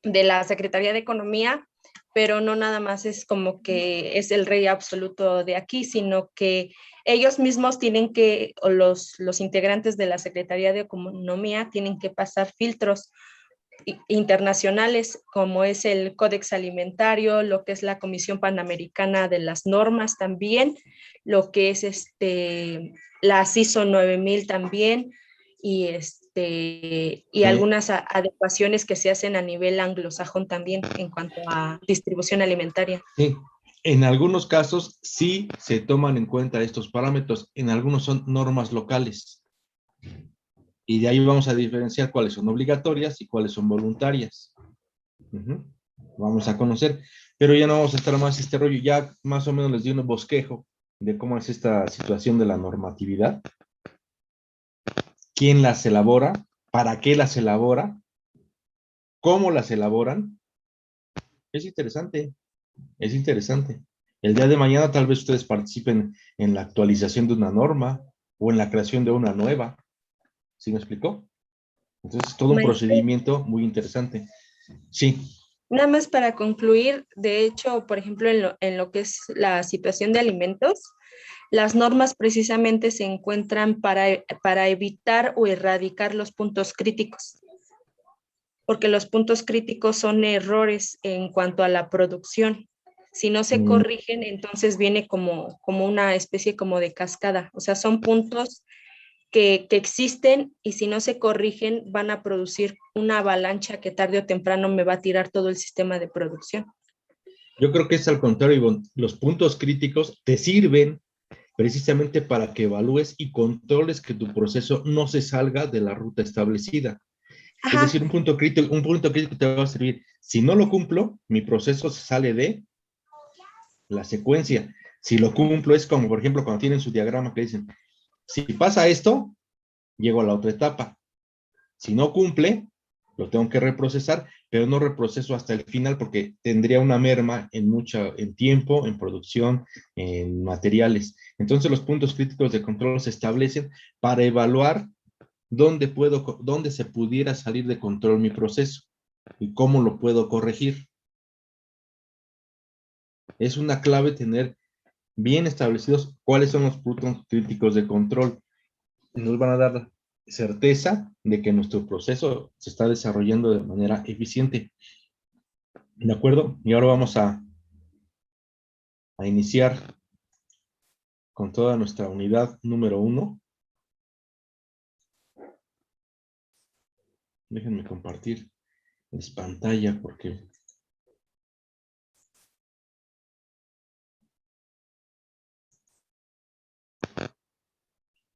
de la Secretaría de Economía, pero no nada más es como que es el rey absoluto de aquí, sino que ellos mismos tienen que, o los integrantes de la Secretaría de Economía tienen que pasar filtros internacionales, como es el Códex Alimentario, lo que es la Comisión Panamericana de las Normas también, lo que es la ISO 9000 también, y algunas adecuaciones que se hacen a nivel anglosajón también en cuanto a distribución alimentaria. Sí, en algunos casos sí se toman en cuenta estos parámetros, en algunos son normas locales. Y de ahí vamos a diferenciar cuáles son obligatorias y cuáles son voluntarias. Vamos a conocer, pero ya no vamos a estar más este rollo, ya más o menos les di un bosquejo de cómo es esta situación de la normatividad. ¿Quién las elabora? ¿Para qué las elabora? ¿Cómo las elaboran? Es interesante, es interesante. El día de mañana tal vez ustedes participen en la actualización de una norma o en la creación de una nueva. ¿Sí me explicó? Entonces, todo un Maestro, procedimiento muy interesante. Sí. nada más para concluir, de hecho, por ejemplo, en lo que es la situación de alimentos, las normas precisamente se encuentran para evitar o erradicar los puntos críticos, porque los puntos críticos son errores en cuanto a la producción. Si no se corrigen, entonces viene como una especie como de cascada. O sea, son puntos que existen y si no se corrigen van a producir una avalancha que tarde o temprano me va a tirar todo el sistema de producción. Yo creo que es al contrario, Ivonne. Los puntos críticos te sirven precisamente para que evalúes y controles que tu proceso no se salga de la ruta establecida. Ajá. Es decir, un punto crítico te va a servir. Si no lo cumplo, mi proceso se sale de la secuencia. Si lo cumplo, es como, por ejemplo, cuando tienen su diagrama que dicen, si pasa esto, llego a la otra etapa. Si no cumple, lo tengo que reprocesar, pero no reproceso hasta el final porque tendría una merma en tiempo, en producción, en materiales. Entonces los puntos críticos de control se establecen para evaluar dónde se pudiera salir de control mi proceso y cómo lo puedo corregir. Es una clave tener bien establecidos cuáles son los puntos críticos de control. Nos van a dar certeza de que nuestro proceso se está desarrollando de manera eficiente. ¿De acuerdo? Y ahora vamos a iniciar con toda nuestra unidad número 1. Déjenme compartir pantalla porque...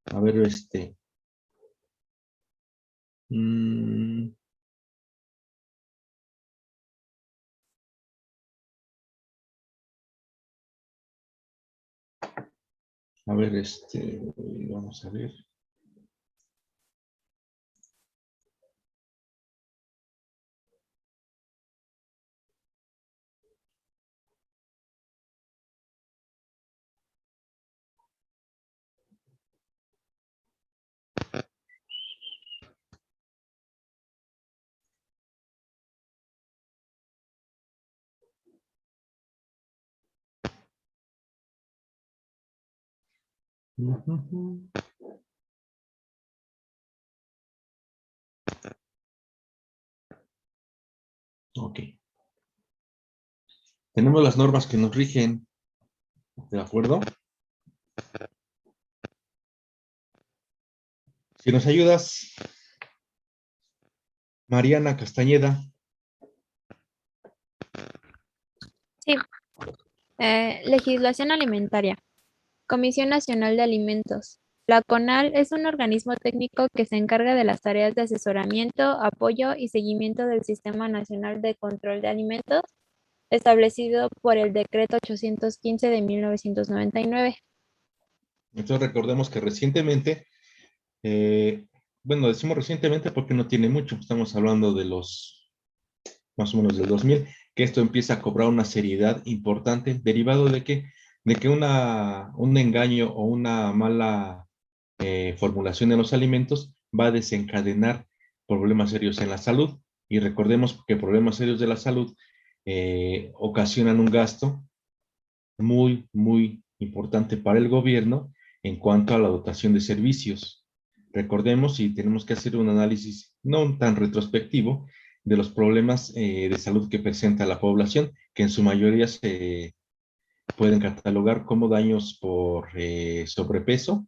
A ver, A ver, vamos a ver. Ok. Tenemos las normas que nos rigen. ¿De acuerdo? Si nos ayudas, Mariana Castañeda. Sí. Legislación alimentaria. Comisión Nacional de Alimentos. La CONAL es un organismo técnico que se encarga de las tareas de asesoramiento, apoyo y seguimiento del Sistema Nacional de Control de Alimentos, establecido por el Decreto 815 de 1999. Entonces recordemos que recientemente, bueno, decimos recientemente porque no tiene mucho, estamos hablando de más o menos del 2000, que esto empieza a cobrar una seriedad importante, derivado de que un engaño o una mala formulación de los alimentos va a desencadenar problemas serios en la salud. Y recordemos que problemas serios de la salud ocasionan un gasto muy, muy importante para el gobierno en cuanto a la dotación de servicios. Recordemos, y tenemos que hacer un análisis no tan retrospectivo de los problemas de salud que presenta la población, que en su mayoría se pueden catalogar como daños por sobrepeso,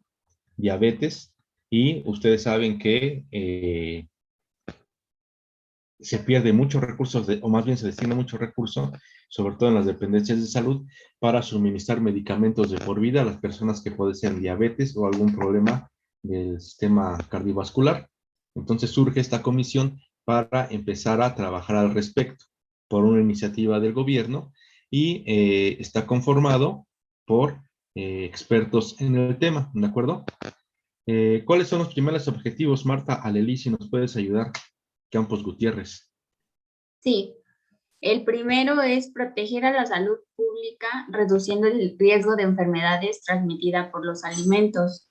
diabetes, y ustedes saben que se pierde muchos recursos, o más bien se destina mucho recurso, sobre todo en las dependencias de salud, para suministrar medicamentos de por vida a las personas que padecen diabetes o algún problema del sistema cardiovascular. Entonces surge esta comisión para empezar a trabajar al respecto por una iniciativa del gobierno y está conformado por expertos en el tema, ¿de acuerdo? ¿Cuáles son los primeros objetivos, Marta Alelí, si nos puedes ayudar? Campos Gutiérrez. Sí, el primero es proteger a la salud pública reduciendo el riesgo de enfermedades transmitidas por los alimentos.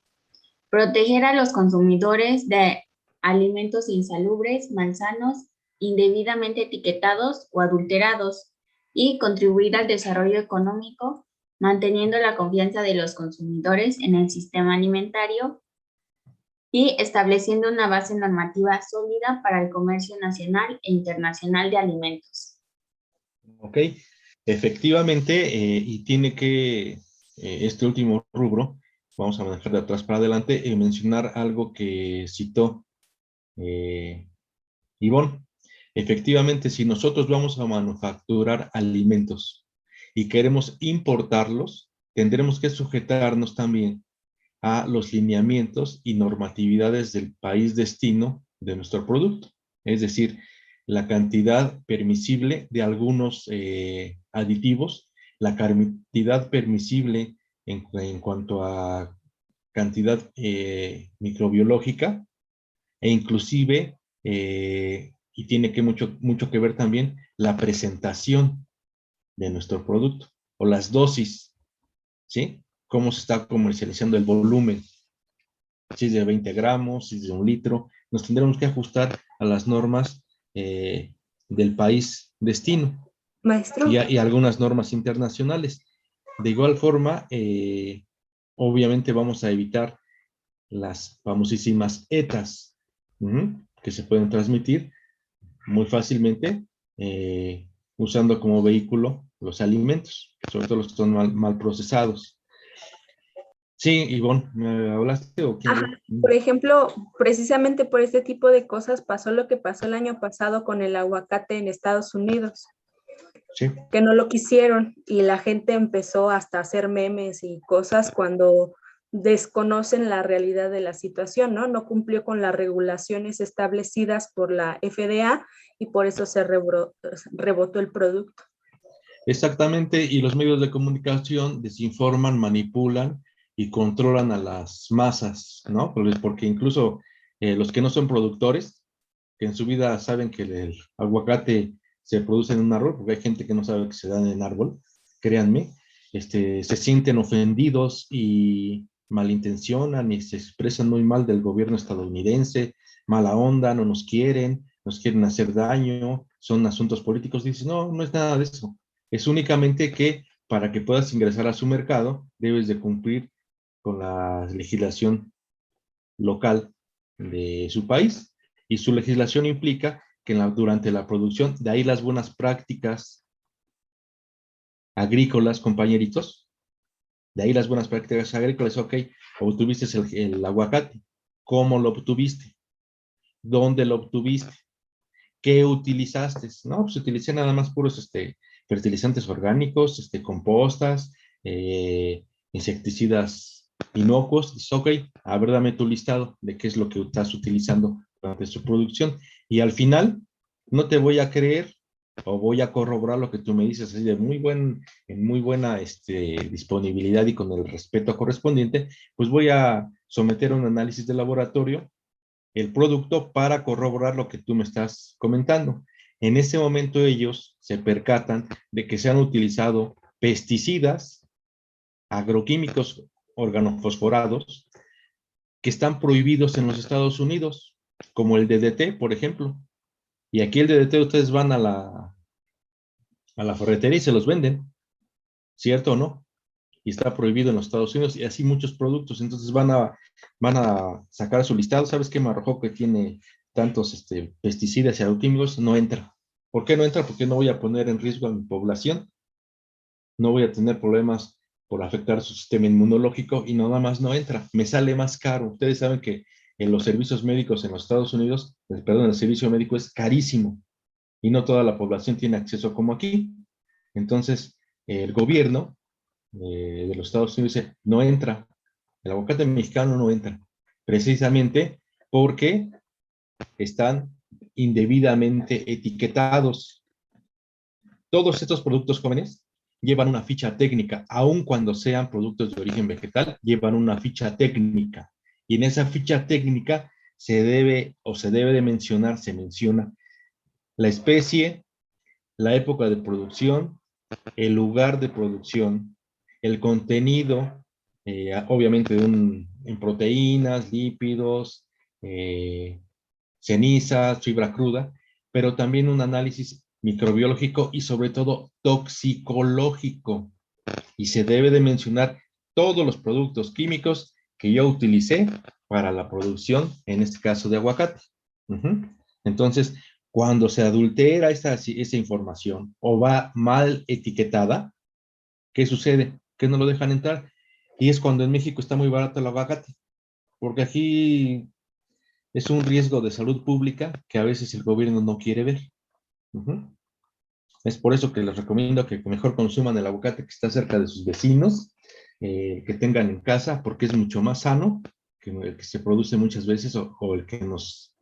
Proteger a los consumidores de alimentos insalubres, malsanos, indebidamente etiquetados o adulterados y contribuir al desarrollo económico manteniendo la confianza de los consumidores en el sistema alimentario y estableciendo una base normativa sólida para el comercio nacional e internacional de alimentos. Ok, efectivamente, y tiene que, este último rubro, vamos a manejar de atrás para adelante, mencionar algo que citó Ivonne. Efectivamente, si nosotros vamos a manufacturar alimentos y queremos importarlos, tendremos que sujetarnos también a los lineamientos y normatividades del país destino de nuestro producto. Es decir, la cantidad permisible de algunos aditivos, la cantidad permisible en cuanto a cantidad microbiológica e inclusive, y tiene que mucho que ver también, la presentación de nuestro producto o las dosis, ¿sí? Cómo se está comercializando el volumen, si es de 20 gramos, si es de 1 litro, nos tendremos que ajustar a las normas del país destino. Maestro. Y algunas normas internacionales. De igual forma, obviamente vamos a evitar las famosísimas ETAs, que se pueden transmitir muy fácilmente usando como vehículo los alimentos, sobre todo los que son mal procesados. Sí, Ivonne, ¿me hablaste o quién? Ajá. Por ejemplo, precisamente por este tipo de cosas pasó lo que pasó el año pasado con el aguacate en Estados Unidos. Sí. Que no lo quisieron y la gente empezó hasta a hacer memes y cosas cuando desconocen la realidad de la situación, ¿no? No cumplió con las regulaciones establecidas por la FDA y por eso se rebotó el producto. Exactamente, y los medios de comunicación desinforman, manipulan y controlan a las masas, ¿no? Porque incluso los que no son productores, que en su vida saben que el aguacate se produce en un árbol, porque hay gente que no sabe que se da en el árbol, créanme, se sienten ofendidos y malintencionan y se expresan muy mal del gobierno estadounidense, mala onda, no nos quieren hacer daño, son asuntos políticos. Dices, no, no es nada de eso. Es únicamente que para que puedas ingresar a su mercado, debes de cumplir con la legislación local de su país. Y su legislación implica que durante la producción, de ahí las buenas prácticas agrícolas, compañeritos, de ahí las buenas prácticas agrícolas, ok, obtuviste el aguacate, ¿cómo lo obtuviste? ¿Dónde lo obtuviste? ¿Qué utilizaste? No, pues utilicé nada más puros fertilizantes orgánicos, compostas, insecticidas inocuos. Dices, ok, a ver, dame tu listado de qué es lo que estás utilizando durante su producción. Y al final, no te voy a creer o voy a corroborar lo que tú me dices, así de en muy buena disponibilidad y con el respeto correspondiente, pues voy a someter a un análisis de laboratorio el producto para corroborar lo que tú me estás comentando. En ese momento ellos se percatan de que se han utilizado pesticidas, agroquímicos organofosforados, que están prohibidos en los Estados Unidos, como el DDT, por ejemplo. Y aquí el DDT, ustedes van a a la ferretería y se los venden, ¿cierto o no? Y está prohibido en los Estados Unidos y así muchos productos. Entonces van a sacar su listado. ¿Sabes qué me arrojó que tiene tantos pesticidas y agroquímicos? No entra. ¿Por qué no entra? Porque no voy a poner en riesgo a mi población, no voy a tener problemas por afectar su sistema inmunológico y nada más no entra. Me sale más caro. Ustedes saben que en los servicios médicos en los Estados Unidos, perdón, el servicio médico es carísimo y no toda la población tiene acceso como aquí. Entonces, el gobierno de los Estados Unidos dice, no entra, el aguacate mexicano no entra, precisamente porque están indebidamente etiquetados. Todos estos productos jóvenes llevan una ficha técnica, aun cuando sean productos de origen vegetal, llevan una ficha técnica. Y en esa ficha técnica se debe de mencionar, se menciona la especie, la época de producción, el lugar de producción, el contenido, obviamente en proteínas, lípidos, cenizas, fibra cruda, pero también un análisis microbiológico y sobre todo toxicológico. Y se debe de mencionar todos los productos químicos que yo utilicé para la producción, en este caso de aguacate. Entonces, cuando se adultera esa información o va mal etiquetada, ¿qué sucede? Que no lo dejan entrar. Y es cuando en México está muy barato el aguacate, porque aquí es un riesgo de salud pública que a veces el gobierno no quiere ver. Es por eso que les recomiendo que mejor consuman el aguacate que está cerca de sus vecinos, que tengan en casa, porque es mucho más sano que el que se produce muchas veces o el que nos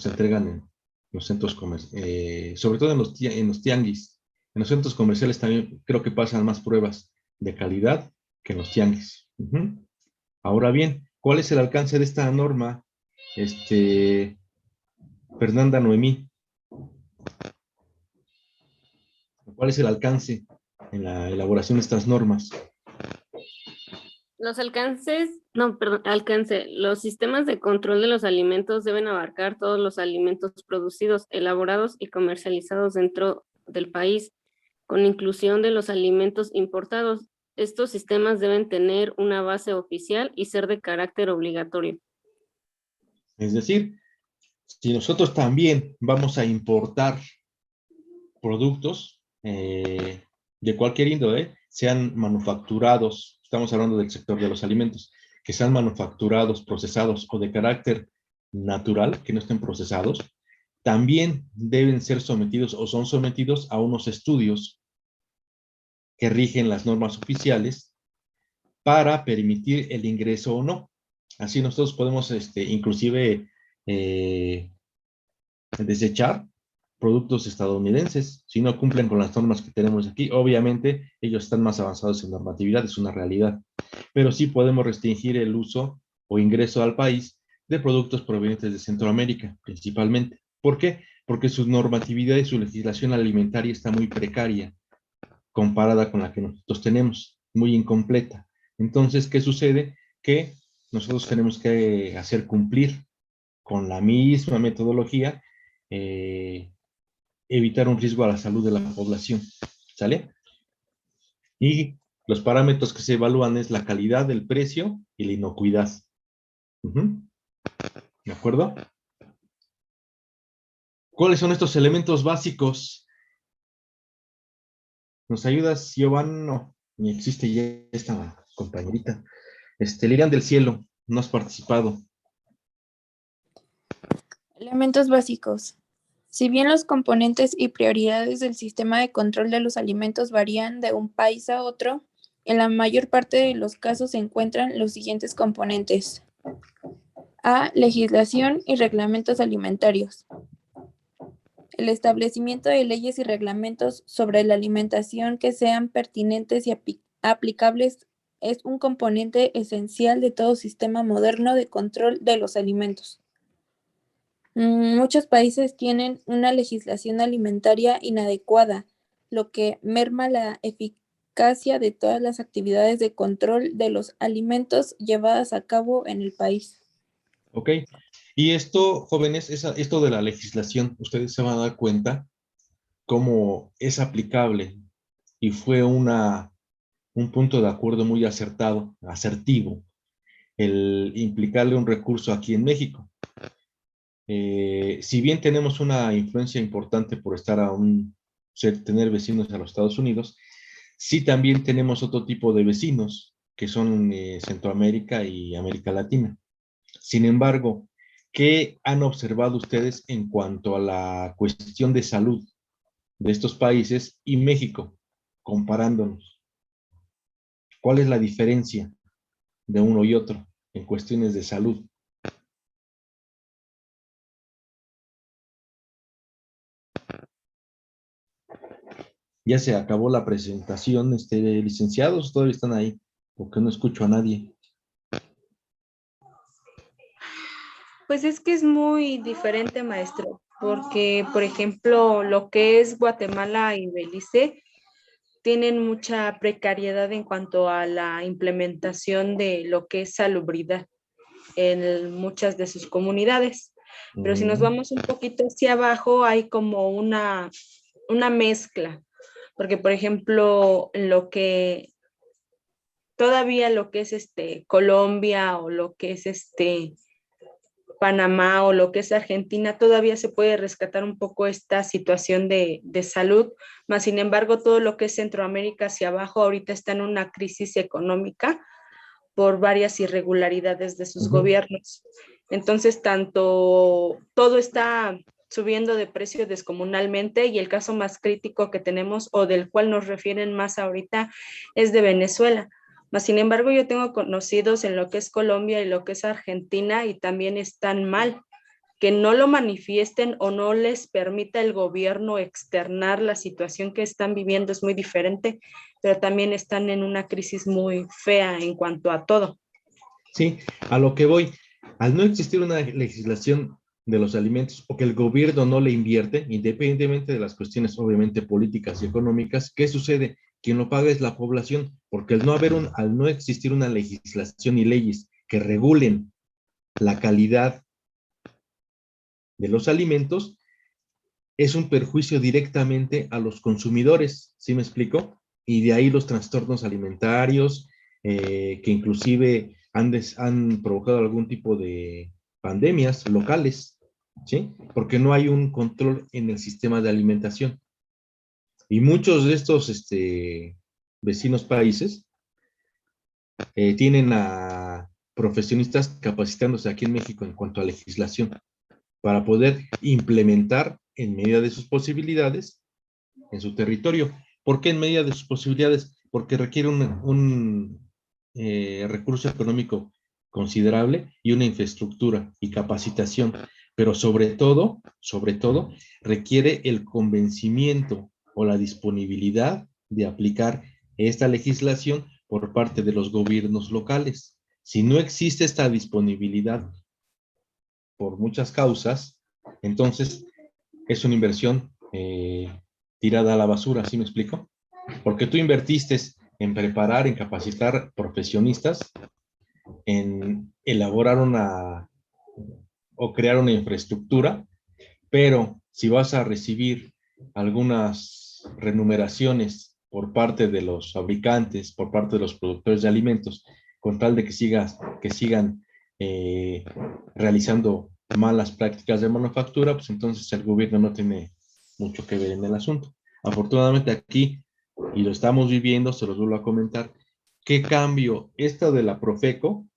entregan en los centros comerciales, sobre todo en los tianguis. En los centros comerciales también creo que pasan más pruebas de calidad que en los tianguis. Ahora bien, ¿cuál es el alcance de esta norma, Fernanda Noemí? ¿Cuál es el alcance en la elaboración de estas normas? Los los sistemas de control de los alimentos deben abarcar todos los alimentos producidos, elaborados y comercializados dentro del país, con inclusión de los alimentos importados. Estos sistemas deben tener una base oficial y ser de carácter obligatorio. Es decir, si nosotros también vamos a importar productos de cualquier índole, sean manufacturados, estamos hablando del sector de los alimentos, que sean manufacturados, procesados o de carácter natural, que no estén procesados, también deben ser sometidos o son sometidos a unos estudios que rigen las normas oficiales para permitir el ingreso o no. Así nosotros podemos inclusive desechar productos estadounidenses si no cumplen con las normas que tenemos aquí. Obviamente ellos están más avanzados en normatividad, es una realidad, pero sí podemos restringir el uso o ingreso al país de productos provenientes de Centroamérica principalmente. ¿Por qué? Porque su normatividad y su legislación alimentaria está muy precaria comparada con la que nosotros tenemos, muy incompleta. Entonces, ¿qué sucede? Que nosotros tenemos que hacer cumplir con la misma metodología, evitar un riesgo a la salud de la población, ¿sale? Y los parámetros que se evalúan es la calidad, el precio y la inocuidad. ¿De acuerdo? ¿Cuáles son estos elementos básicos? ¿Nos ayudas, Giovanni? No, ni existe ya esta compañerita. Lilian del Cielo, no has participado. Elementos básicos. Si bien los componentes y prioridades del sistema de control de los alimentos varían de un país a otro, en la mayor parte de los casos se encuentran los siguientes componentes. A. Legislación y reglamentos alimentarios. El establecimiento de leyes y reglamentos sobre la alimentación que sean pertinentes y aplicables es un componente esencial de todo sistema moderno de control de los alimentos. Muchos países tienen una legislación alimentaria inadecuada, lo que merma la eficacia de todas las actividades de control de los alimentos llevadas a cabo en el país. Ok. Y esto, jóvenes, esto de la legislación, ustedes se van a dar cuenta cómo es aplicable y fue un punto de acuerdo muy asertivo, el implicarle un recurso aquí en México. Si bien tenemos una influencia importante por tener vecinos a los Estados Unidos, sí también tenemos otro tipo de vecinos que son Centroamérica y América Latina. Sin embargo, ¿qué han observado ustedes en cuanto a la cuestión de salud de estos países y México, comparándonos? ¿Cuál es la diferencia de uno y otro en cuestiones de salud? Ya se acabó la presentación, licenciados, todavía están ahí, porque no escucho a nadie. Pues es que es muy diferente, maestro, porque, por ejemplo, lo que es Guatemala y Belice tienen mucha precariedad en cuanto a la implementación de lo que es salubridad en muchas de sus comunidades. Pero si nos vamos un poquito hacia abajo, hay como una mezcla, porque, por ejemplo, todavía lo que es Colombia o lo que es Panamá o lo que es Argentina, todavía se puede rescatar un poco esta situación de salud, más sin embargo todo lo que es Centroamérica hacia abajo ahorita está en una crisis económica por varias irregularidades de sus gobiernos. Entonces todo está subiendo de precio descomunalmente y el caso más crítico que tenemos o del cual nos refieren más ahorita es de Venezuela. Mas, sin embargo, yo tengo conocidos en lo que es Colombia y lo que es Argentina y también están mal. Que no lo manifiesten o no les permita el gobierno externar la situación que están viviendo es muy diferente, pero también están en una crisis muy fea en cuanto a todo. Sí, a lo que voy, al no existir una legislación de los alimentos o que el gobierno no le invierte, independientemente de las cuestiones obviamente políticas y económicas, ¿qué sucede? Quien lo paga es la población, porque al no existir una legislación y leyes que regulen la calidad de los alimentos, es un perjuicio directamente a los consumidores, ¿sí me explico? Y de ahí los trastornos alimentarios, que inclusive han provocado algún tipo de pandemias locales, ¿sí? Porque no hay un control en el sistema de alimentación. Y muchos de estos vecinos países tienen a profesionistas capacitándose aquí en México en cuanto a legislación para poder implementar en medida de sus posibilidades en su territorio. ¿Por qué en medida de sus posibilidades? Porque requiere un recurso económico considerable y una infraestructura y capacitación, pero sobre todo, requiere el convencimiento o la disponibilidad de aplicar esta legislación por parte de los gobiernos locales. Si no existe esta disponibilidad por muchas causas, entonces es una inversión tirada a la basura, ¿sí me explico? Porque tú invertiste en preparar, en capacitar profesionistas, en elaborar o crear una infraestructura, pero si vas a recibir algunas remuneraciones por parte de los fabricantes, por parte de los productores de alimentos, con tal de que sigan realizando malas prácticas de manufactura, pues entonces el gobierno no tiene mucho que ver en el asunto. Afortunadamente aquí, y lo estamos viviendo, se los vuelvo a comentar, ¿qué cambio? Esto de la Profeco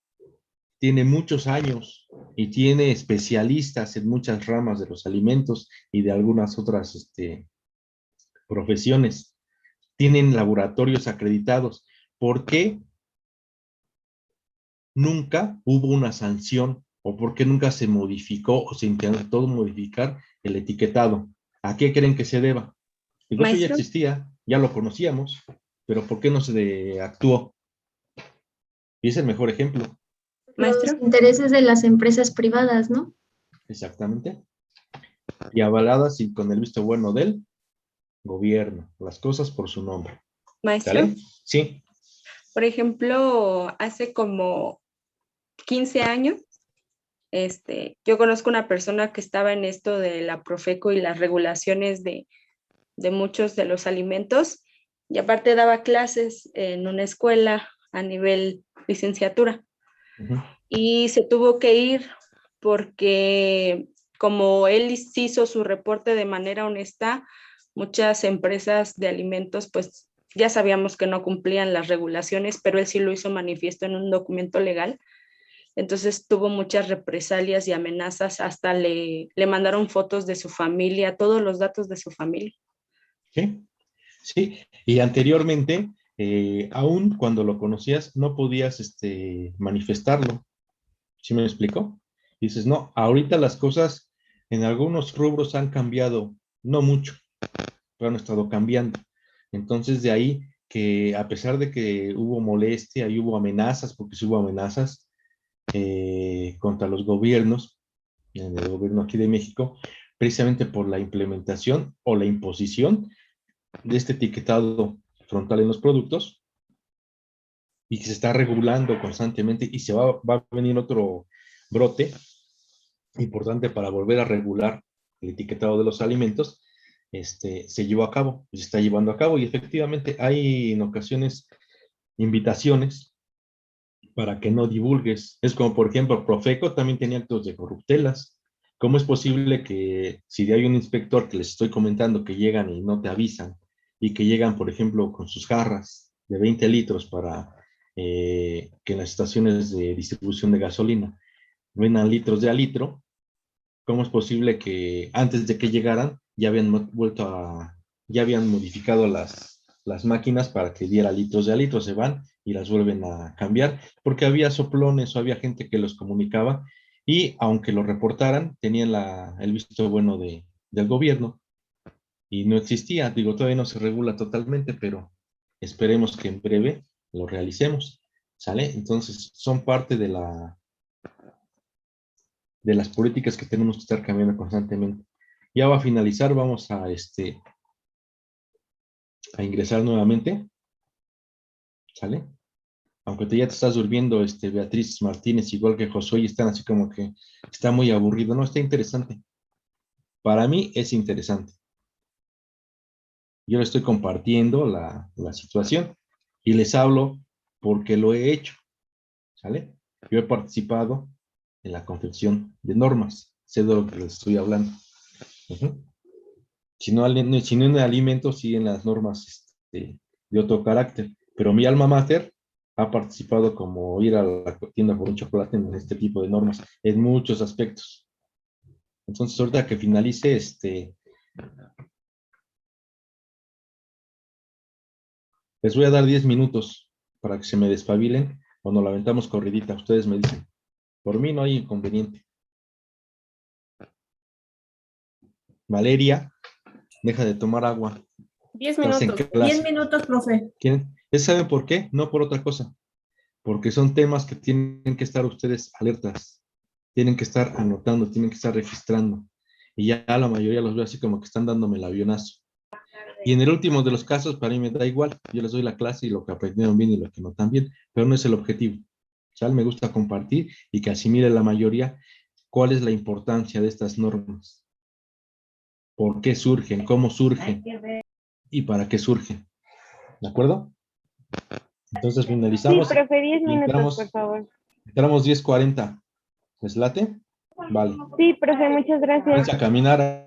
tiene muchos años y tiene especialistas en muchas ramas de los alimentos y de algunas otras profesiones. Tienen laboratorios acreditados. ¿Por qué nunca hubo una sanción o por qué nunca se modificó o se intentó modificar el etiquetado? ¿A qué creen que se deba? Digo, eso ya existía, ya lo conocíamos, pero ¿por qué no se actuó? Y es el mejor ejemplo. Los intereses de las empresas privadas, ¿no? Exactamente. Y avaladas y con el visto bueno del gobierno, las cosas por su nombre. Maestro. ¿Sale? Sí. Por ejemplo, hace como 15 años, yo conozco una persona que estaba en esto de la Profeco y las regulaciones de de muchos de los alimentos y aparte daba clases en una escuela a nivel licenciatura. Y se tuvo que ir porque como él hizo su reporte de manera honesta, muchas empresas de alimentos pues ya sabíamos que no cumplían las regulaciones, pero él sí lo hizo manifiesto en un documento legal. Entonces tuvo muchas represalias y amenazas, hasta le mandaron fotos de su familia, todos los datos de su familia. Sí, sí. Y anteriormente, aún cuando lo conocías, no podías manifestarlo. ¿Sí me explico? Dices, no, ahorita las cosas en algunos rubros han cambiado, no mucho, pero han estado cambiando. Entonces, de ahí que a pesar de que hubo molestia y hubo amenazas, porque sí hubo amenazas contra los gobiernos, en el gobierno aquí de México, precisamente por la implementación o la imposición de este etiquetado frontal en los productos, y que se está regulando constantemente y va a venir otro brote importante para volver a regular el etiquetado de los alimentos, se llevó a cabo, se está llevando a cabo, y efectivamente hay en ocasiones invitaciones para que no divulgues. Es como, por ejemplo, Profeco también tenía actos de corruptelas. ¿Cómo es posible que si hay un inspector que les estoy comentando que llegan y no te avisan, y que llegan, por ejemplo, con sus jarras de 20 litros para que en las estaciones de distribución de gasolina vendan litros de a litro? ¿Cómo es posible que antes de que llegaran ya habían ya habían modificado las máquinas para que diera litros de a litro? Se van y las vuelven a cambiar porque había soplones o había gente que los comunicaba, y aunque lo reportaran, tenían el visto bueno del gobierno y no existía. Digo, todavía no se regula totalmente, pero esperemos que en breve lo realicemos, ¿sale? Entonces, son parte de las políticas que tenemos que estar cambiando constantemente. Ya va a finalizar, vamos a ingresar nuevamente, ¿sale? Aunque ya te estás durmiendo, Beatriz Martínez, igual que Josué, y están así como que está muy aburrido. No, está interesante. Para mí es interesante. Yo le estoy compartiendo la situación y les hablo porque lo he hecho, ¿sale? Yo he participado en la confección de normas, sé de lo que les estoy hablando. Si no en alimentos, sí en las normas de otro carácter, pero mi alma mater ha participado como ir a la tienda por un chocolate en este tipo de normas, en muchos aspectos. Entonces, ahorita que finalice, les voy a dar 10 minutos para que se me despabilen o nos la aventamos corridita. Ustedes me dicen. Por mí no hay inconveniente. Valeria, deja de tomar agua. 10 Estás en minutos. clase. 10 minutos, profe. ¿Saben por qué? No por otra cosa. Porque son temas que tienen que estar ustedes alertas. Tienen que estar anotando, tienen que estar registrando. Y ya la mayoría los veo así como que están dándome el avionazo. Y en el último de los casos, para mí me da igual. Yo les doy la clase y lo que aprendieron bien y lo que no tan bien. Pero no es el objetivo. ¿Sale? Me gusta compartir y que asimile la mayoría cuál es la importancia de estas normas. ¿Por qué surgen? ¿Cómo surgen? ¿Y para qué surgen? ¿De acuerdo? Entonces finalizamos. Sí, profe, 10 minutos, por favor. Entramos 10:40. ¿Les late? Vale. Sí, profe, muchas gracias. Vamos a caminar.